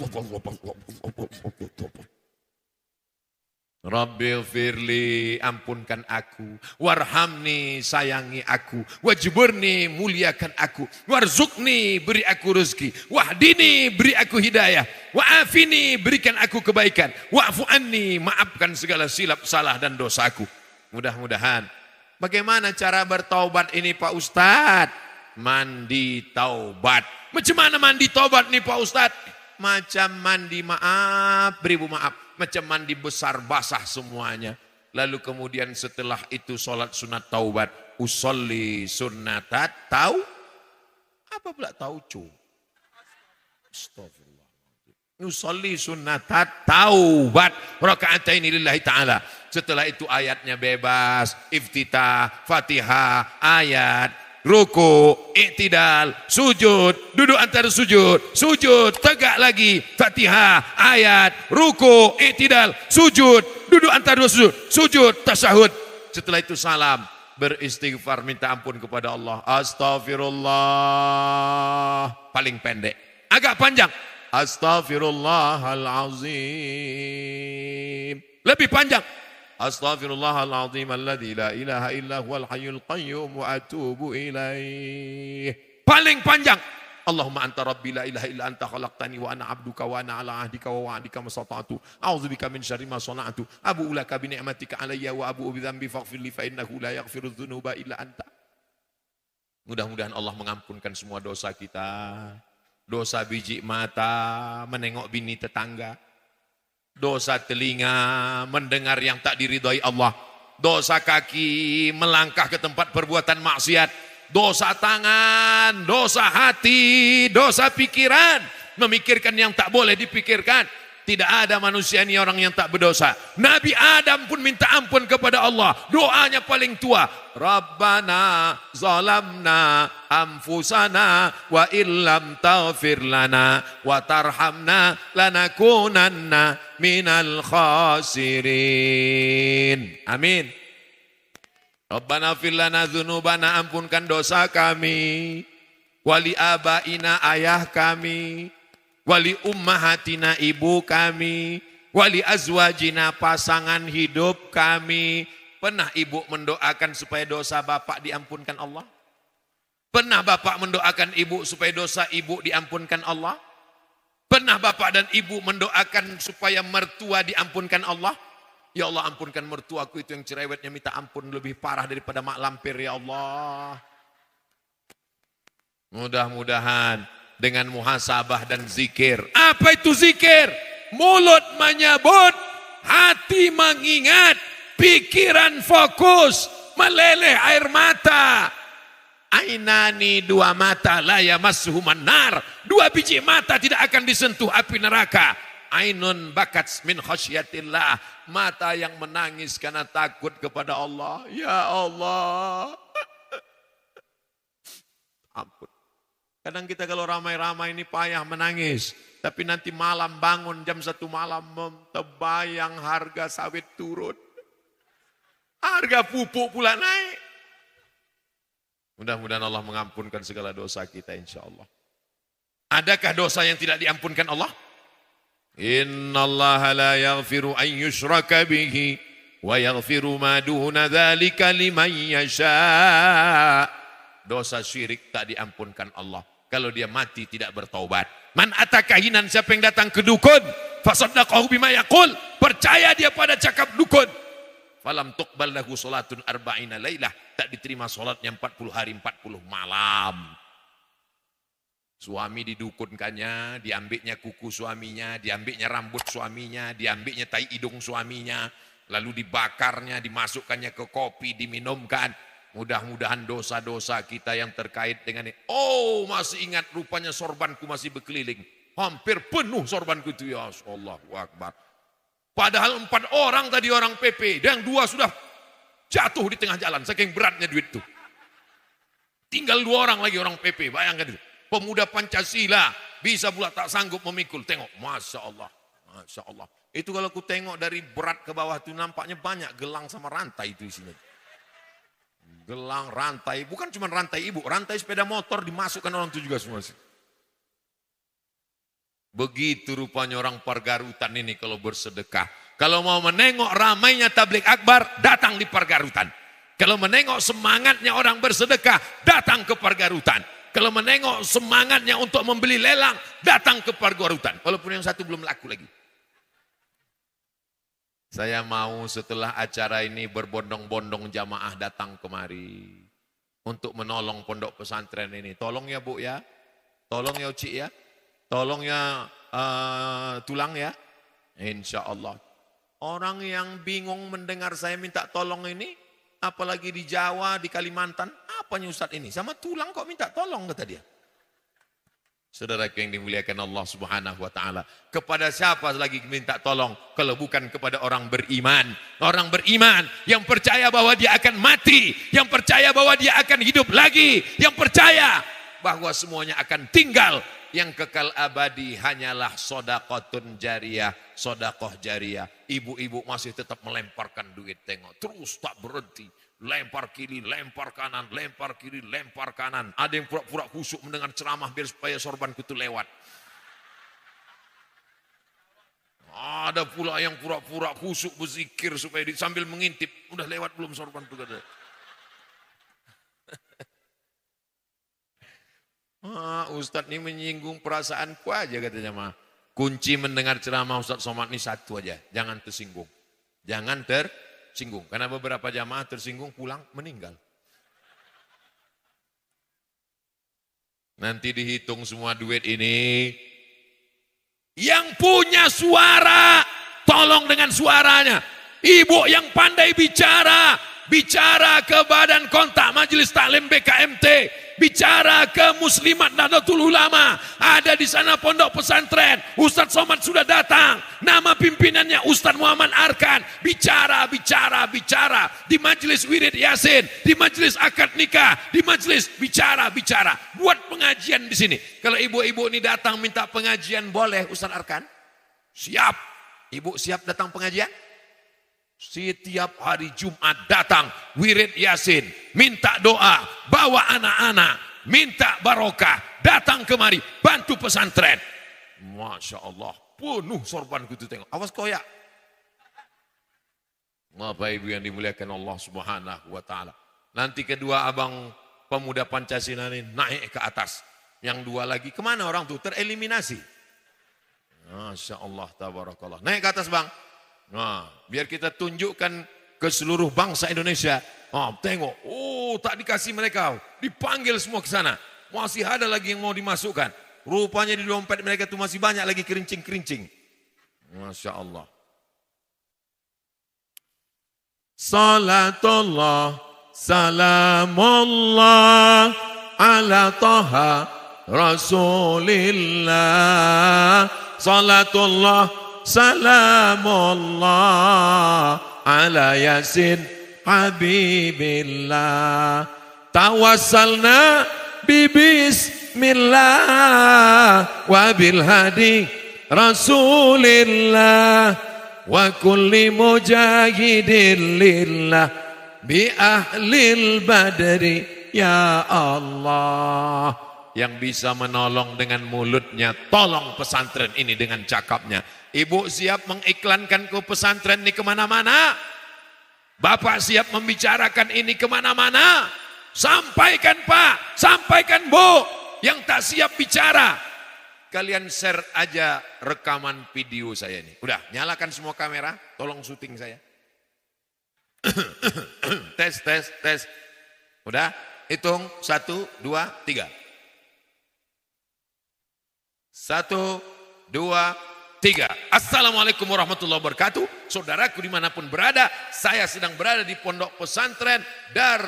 Rabbil firli, ampunkan aku, warhamni, sayangi aku, wajburni, muliakan aku, warzukni, beri aku rezeki, wahdini, beri aku hidayah, wa'afini, berikan aku kebaikan, wa'fu anni, maafkan segala silap salah dan dosaku. Mudah-mudahan. Bagaimana cara bertaubat ini Pak Ustadz? Mandi taubat. Macam mana mandi taubat nih Pak Ustadz? Macam mandi maaf, beribu maaf. Macam mandi besar basah semuanya. Lalu kemudian setelah itu sholat sunat taubat. Usolli sunnatat tau. Apa pula taucu? Astagfirullah. Usolli sunnatat taubat. Raka'ataini lillahi ta'ala. Setelah itu ayatnya bebas. Iftitah, fatihah, ayat. Ruku, i'tidal, sujud, duduk antara sujud, tegak lagi, fatihah, ayat, ruku, i'tidal, sujud, duduk antara dua sujud, tasyahud. Setelah itu salam, beristighfar, minta ampun kepada Allah. Astaghfirullah, paling pendek. Agak panjang, astaghfirullahalazim. Lebih panjang, astaghfirullahaladzim alladzi la ilaha illa huwal hayyul qayyum wa atubu ilaih. Paling panjang, Allahumma anta rabbi la ilaha illa anta khalaqtani wa ana abduka wa ana ala ahdika wa wa'dika mastata'tu a'udzubika min syarri ma sana'tu abu'u laka bi ni'matika alayya wa abu'u bi dzambi faghfir li fa innahu la yaghfiru dzunuba illa anta. Mudah-mudahan Allah mengampunkan semua dosa kita. Dosa biji mata menengok bini tetangga, dosa telinga mendengar yang tak diridhai Allah, dosa kaki melangkah ke tempat perbuatan maksiat, dosa tangan, dosa hati, dosa pikiran memikirkan yang tak boleh dipikirkan. Tidak ada manusia ini orang yang tak berdosa. Nabi Adam pun minta ampun kepada Allah. Doanya paling tua. Rabbana zalamna anfusana wa illam taghfir lana wa tarhamna lanakunanna minal khasirin. Amin. Rabbana fir lana dzunubana, ampunkan dosa kami. Wali abaina, ayah kami. Wali ummahatina, ibu kami. Wali azwajina, pasangan hidup kami. Pernah ibu mendoakan supaya dosa bapak diampunkan Allah? Pernah bapak mendoakan ibu supaya dosa ibu diampunkan Allah? Pernah bapak dan ibu mendoakan supaya mertua diampunkan Allah? Ya Allah, ampunkan mertuaku itu yang cerewetnya minta ampun lebih parah daripada mak lampir, ya Allah. Mudah-mudahan dengan muhasabah dan zikir. Apa itu zikir? Mulut menyebut, hati mengingat, pikiran fokus, meleleh air mata. Ainani, dua mata, la yamassuhuman nar. Dua biji mata tidak akan disentuh api neraka. Ainun bakat min khasyatillah. Mata yang menangis karena takut kepada Allah. Ya Allah. Ampun. Kadang kita kalau ramai-ramai ini payah menangis. Tapi nanti malam bangun jam 1 malam terbayang harga sawit turun. Harga pupuk pula naik. Mudah-mudahan Allah mengampunkan segala dosa kita insya Allah. Adakah dosa yang tidak diampunkan Allah? Innallaha la yaghfiru an yushraka bihi wa yaghfiru ma duna dzalika liman yasha. Dosa syirik tak diampunkan Allah kalau dia mati tidak bertaubat. Man atakahinan, siapa yang datang ke dukun, fasaddaqahu bima yaqul, percaya dia pada cakap dukun. Falam tuqbal lahu salatun arba'ina lailah, tak diterima salatnya 40 hari 40 malam. Suami didukunkannya, diambilnya kuku suaminya, diambilnya rambut suaminya, diambilnya tai hidung suaminya, lalu dibakarnya, dimasukkannya ke kopi, diminumkan. Mudah-mudahan dosa-dosa kita yang terkait dengan ini. Oh, masih ingat rupanya sorbanku masih berkeliling. Hampir penuh sorbanku itu, ya Allahu Akbar. Padahal 4 orang tadi orang PP, dan 2 sudah jatuh di tengah jalan, saking beratnya duit itu. Tinggal 2 orang lagi orang PP, bayangkan itu. Pemuda Pancasila, bisa pula tak sanggup memikul. Tengok, Masya Allah. Masya Allah. Itu kalau ku tengok dari berat ke bawah itu nampaknya banyak gelang sama rantai itu isinya. Gelang, rantai, bukan cuma rantai ibu, rantai sepeda motor dimasukkan orang itu juga semua. Begitu rupanya orang Pargarutan ini kalau bersedekah. Kalau mau menengok ramainya tablik akbar, datang di Pargarutan. Kalau menengok semangatnya orang bersedekah, datang ke Pargarutan. Kalau menengok semangatnya untuk membeli lelang, datang ke Pargarutan. Walaupun yang satu belum laku lagi. Saya mau setelah acara ini berbondong-bondong jamaah datang kemari. Untuk menolong pondok pesantren ini. Tolong ya Bu ya. Tolong ya Uci ya. Tolong ya Tulang ya. Insya Allah. Orang yang bingung mendengar saya minta tolong ini. Apalagi di Jawa, di Kalimantan. Apanya Ustadz ini? Sama Tulang kok minta tolong kata dia. Saudara yang dimuliakan Allah Subhanahu wa taala, kepada siapa lagi minta tolong kalau bukan kepada orang beriman? Orang beriman yang percaya bahwa dia akan mati, yang percaya bahwa dia akan hidup lagi, yang percaya bahwa semuanya akan tinggal, yang kekal abadi hanyalah sedekahun jariyah, sedekah jariyah. Ibu-ibu masih tetap melemparkan duit, tengok terus tak berhenti. Lempar kiri, lempar kanan, lempar kiri, lempar kanan. Ada yang pura-pura khusyuk mendengar ceramah biar supaya sorbanku itu lewat. Ada pula yang pura-pura khusyuk berzikir supaya sambil mengintip, udah lewat belum sorbanku kata. Ustadz ini menyinggung perasaanku aja katanya mah. Kunci mendengar ceramah Ustadz Somad ini satu aja, jangan tersinggung. Jangan tersinggung, karena beberapa jamaah tersinggung pulang meninggal. Nanti dihitung semua duit ini. Yang punya suara, tolong dengan suaranya. Ibu yang pandai bicara, bicara ke badan kontak Majelis Taklim BKMT, bicara ke Muslimat Nahdlatul Ulama, ada di sana pondok pesantren, Ustadz Somad sudah datang, nama pimpinannya Ustadz Muhammad Arkan, bicara di majelis wirid Yasin, di majelis akad nikah, di majelis bicara, buat pengajian di sini. Kalau ibu-ibu ini datang minta pengajian boleh Ustadz Arkan? Siap. Ibu siap datang pengajian? Setiap hari Jumat datang wirid Yasin, minta doa, bawa anak-anak, minta barokah, datang kemari, bantu pesantren. Masya Allah, penuh sorbanku itu tengok. Awas koyak. Bapak Ibu yang dimuliakan Allah Subhanahu wa taala. Nanti kedua abang pemuda Pancasila ini naik ke atas. Yang 2 lagi kemana orang tuh? Tereliminasi. Masya Allah, tabarakallah. Naik ke atas bang. Nah, biar kita tunjukkan ke seluruh bangsa Indonesia. Tengok, tak dikasih mereka, dipanggil semua ke sana. Masih ada lagi yang mau dimasukkan. Rupanya di dompet mereka itu masih banyak lagi kerincing-kerincing. Masya Allah. Salatullah, salamullah ala taha Rasulillah. Salatullah, salamullah ala yasin habibillah. Tawassalna bismillah wa bil hadi rasulillah wa kulli mujahidin lillah bi ahlil badri ya Allah. Yang bisa menolong dengan mulutnya, tolong pesantren ini dengan cakapnya. Ibu siap mengiklankan ke pesantren ini kemana-mana. Bapak siap membicarakan ini kemana-mana. Sampaikan Pak, sampaikan Bu. Yang tak siap bicara, kalian share aja rekaman video saya ini. Udah, nyalakan semua kamera, tolong syuting saya. Tes. Udah, hitung 1, 2, 3. 1, 2, 3. Assalamualaikum warahmatullahi wabarakatuh. Saudaraku dimanapun berada, saya sedang berada di pondok pesantren Dar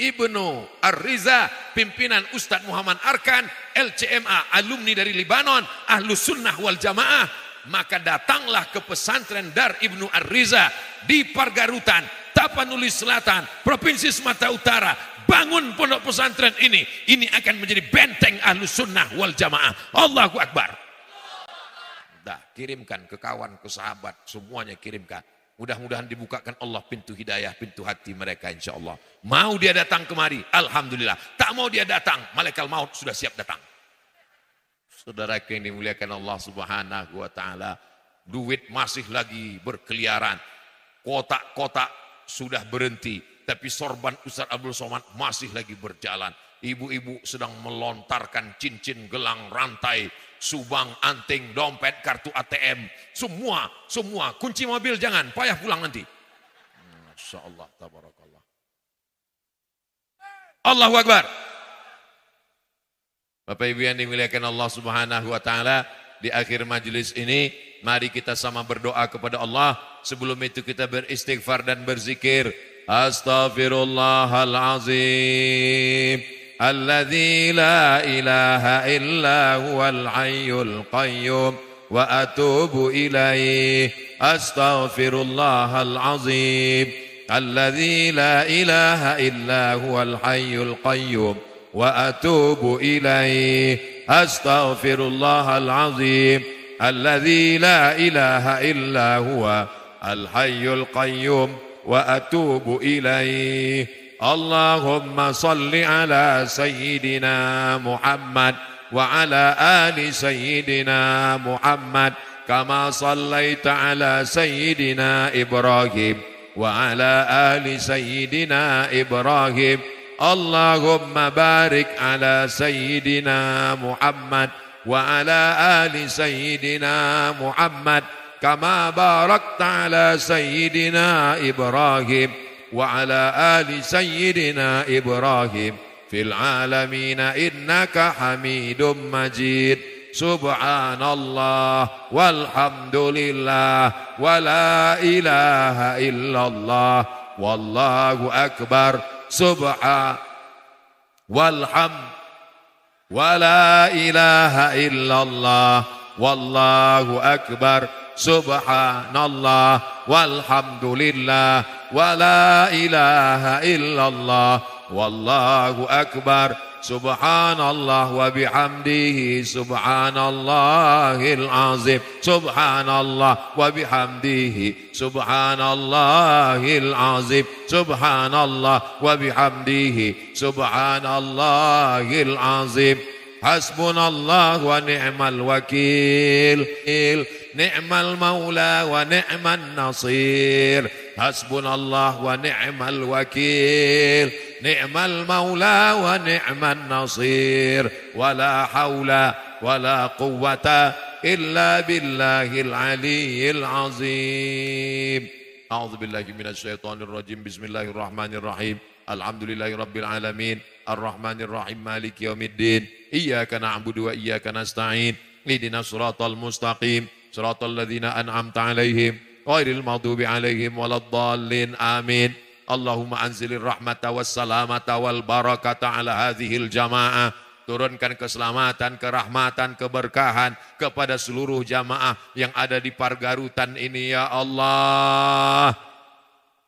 Ibnu Ar-Riza, pimpinan Ustadz Muhammad Arkan, LCMA, alumni dari Libanon, Ahlus Sunnah wal Jamaah. Maka datanglah ke pesantren Dar Ibnu Ar-Riza di Pargarutan, Tapanuli Selatan, Provinsi Sumatera Utara. Bangun pondok pesantren ini. Ini akan menjadi benteng Ahlus Sunnah wal Jamaah. Allahu Akbar. Dah, kirimkan ke kawan, ke sahabat, semuanya kirimkan. Mudah-mudahan dibukakan Allah pintu hidayah, pintu hati mereka insya Allah. Mau dia datang kemari, alhamdulillah. Tak mau dia datang, malaikat maut sudah siap datang. Saudara yang dimuliakan Allah Subhanahu wa taala, duit masih lagi berkeliaran. Kotak-kotak sudah berhenti, tapi sorban Ustaz Abdul Somad masih lagi berjalan. Ibu-ibu sedang melontarkan cincin, gelang, rantai, subang, anting, dompet, kartu ATM, semua, kunci mobil jangan, payah pulang nanti. Masya Allah, tabarakallah. Allahu Akbar. Bapak Ibu yang dimuliakan Allah Subhanahu wa taala, di akhir majelis ini mari kita sama berdoa kepada Allah. Sebelum itu kita beristighfar dan berzikir. Astaghfirullahalazim alladzi la ilaha illa huwal hayyul qayyum wa atubu ilaih. Astaghfirullahalazim alladzi la ilaha illa huwal hayyul qayyum wa atubu ilaih. Astaghfirullahalazim alladzi la ilaha illa huwa al hayyul qayyum wa atubu ilaih. Allahumma salli ala sayyidina Muhammad wa ala ali sayyidina Muhammad kama sallaita ala sayyidina Ibrahim wa ala ali sayyidina Ibrahim. Allahumma barik ala sayyidina Muhammad wa ala ali sayyidina Muhammad kama barakta ala sayyidina Ibrahim وعلى آل سيدنا إبراهيم في العالمين إنك حميد مجيد. سبحان الله والحمد لله ولا إله إلا الله والله أكبر. سبحان والحمد ولا إله إلا الله والله أكبر. سبحان الله والحمد لله ولا إله إلا الله والله أكبر. سبحان الله وبحمده سبحان الله العظيم. سبحان الله وبحمده سبحان الله العظيم. سبحان الله وبحمده سبحان الله العظيم. حسبنا الله ونعم الوكيل نعم المولى ونعم النصير. حسبنا الله ونعم الوكيل نعم المولى ونعم النصير. ولا حول ولا قوة إلا بالله العلي العظيم. أعوذ بالله من الشيطان الرجيم. بسم الله الرحمن الرحيم. الحمد لله رب العالمين الرحمن الرحيم مالك يوم الدين. إياك نعبد وإياك نستعين. اهدنا الصراط المستقيم صراط الذين أنعمت عليهم غير المغضوب عليهم ولا الضالين آمين. اللهم أنزل الرحمة والسلامة والبركة على هذه الجماعة. turunkan keselamatan, kerahmatan, keberkahan kepada seluruh jamaah yang ada di Pargarutan ini ya Allah.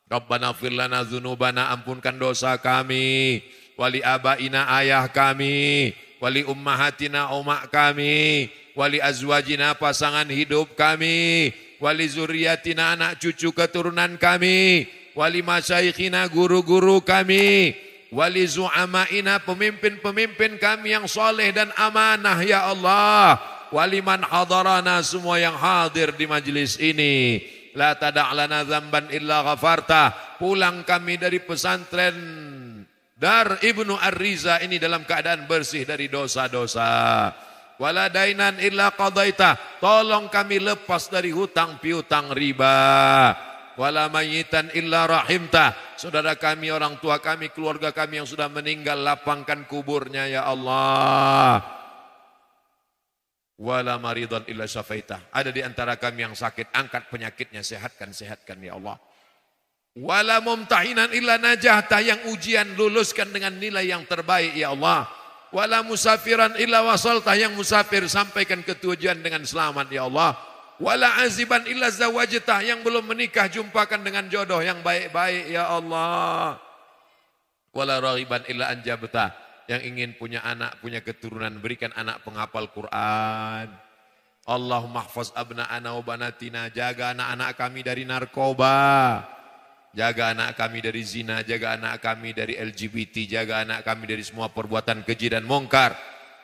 Rabbana fir lana dzunubana, ampunkan dosa kami, wali abaina ayah kami, wali ummahatina umak kami, wali azwajina pasangan hidup kami, wali zuriyatina anak cucu keturunan kami, wali masyaikhina guru-guru kami, wali zu'amaina pemimpin-pemimpin kami yang soleh dan amanah ya Allah, wali man hadarana semua yang hadir di majlis ini. La tada'lana zamban illa ghafarta. Pulang kami dari pesantren Dar Ibnu Ar-Riza ini dalam keadaan bersih dari dosa-dosa. Wala dainan illa qadaita. Tolong kami lepas dari hutang piutang riba. Wala mayitan illa rahimta. Saudara kami, orang tua kami, keluarga kami yang sudah meninggal, lapangkan kuburnya ya Allah. Wala maridhan illa syafaitah. Ada di antara kami yang sakit, angkat penyakitnya, sehatkan ya Allah. Wala mumtahinan illa najahta, yang ujian luluskan dengan nilai yang terbaik ya Allah. Wala musafiran illa wasaltah, yang musafir sampaikan ke tujuan dengan selamat ya Allah. Wala aziban illa zawajtah, yang belum menikah jumpakan dengan jodoh yang baik-baik ya Allah. Wala raghiban illa anjabtah, yang ingin punya anak, punya keturunan, berikan anak penghafal Quran. Allahumma hafaz abna'ana wa banatina, jaga anak-anak kami dari narkoba, jaga anak kami dari zina, jaga anak kami dari LGBT, jaga anak kami dari semua perbuatan keji dan mungkar.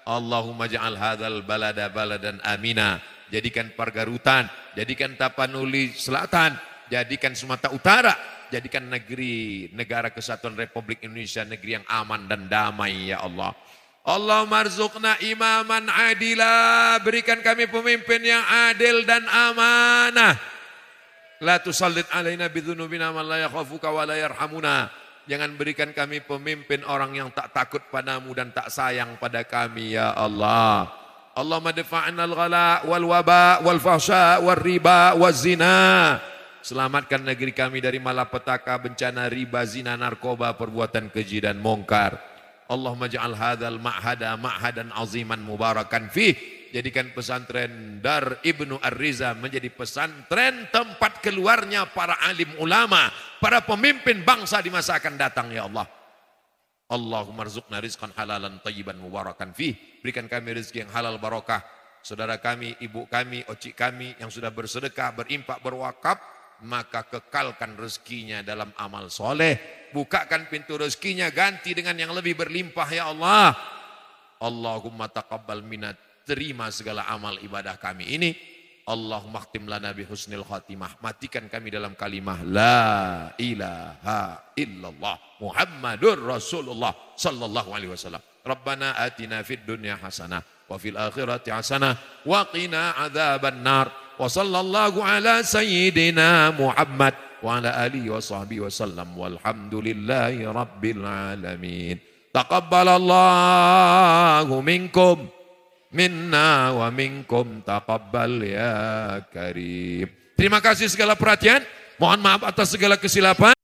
Allahumma ja'al hadzal balada baladan amina, jadikan Pargarutan, jadikan Tapanuli Selatan, jadikan Sumatera Utara, jadikan negara kesatuan Republik Indonesia negeri yang aman dan damai ya Allah. Allahumma arzuqna imaman adila, berikan kami pemimpin yang adil dan amanah. La tusallit alaina bidzunubina man la yakhafuka wa la yarhamuna. Jangan berikan kami pemimpin orang yang tak takut padamu dan tak sayang pada kami ya Allah. Allahumma dafa'na al-ghala wal waba wal fahsya wal riba waz zina. Selamatkan negeri kami dari malapetaka, bencana, riba, zina, narkoba, perbuatan keji dan mungkar. Allahumma ja'al hadzal ma'hada ma'hadan aziman mubarakan fih. Jadikan pesantren Dar Ibnu Ar-Riza menjadi pesantren tempat keluarnya para alim ulama, para pemimpin bangsa di masa akan datang ya Allah. Allahumma rzuqna rizqan halalan tayyiban mubarakan fih. Berikan kami rezeki yang halal barokah. Saudara kami, ibu kami, ocik kami yang sudah bersedekah, berimpak, berwakaf, maka kekalkan rezekinya dalam amal soleh, bukakan pintu rezekinya, ganti dengan yang lebih berlimpah ya Allah. Allahumma taqabbal minna, terima segala amal ibadah kami ini. Allahumma khtim lana bi husnil khatimah, matikan kami dalam kalimah la ilaha illallah Muhammadur Rasulullah sallallahu alaihi wasallam. Rabbana atina fid dunya hasanah wa fil akhirati hasanah wa qina adzaban nar. Wa sallallahu ala sayyidina Muhammad wa ala alihi wa sahbihi wa sallam walhamdulillahi rabbil alamin. Taqabbalallahu minkum minna wa minkum taqabbal ya karim. Terima kasih segala perhatian. Mohon maaf atas segala kesilapan.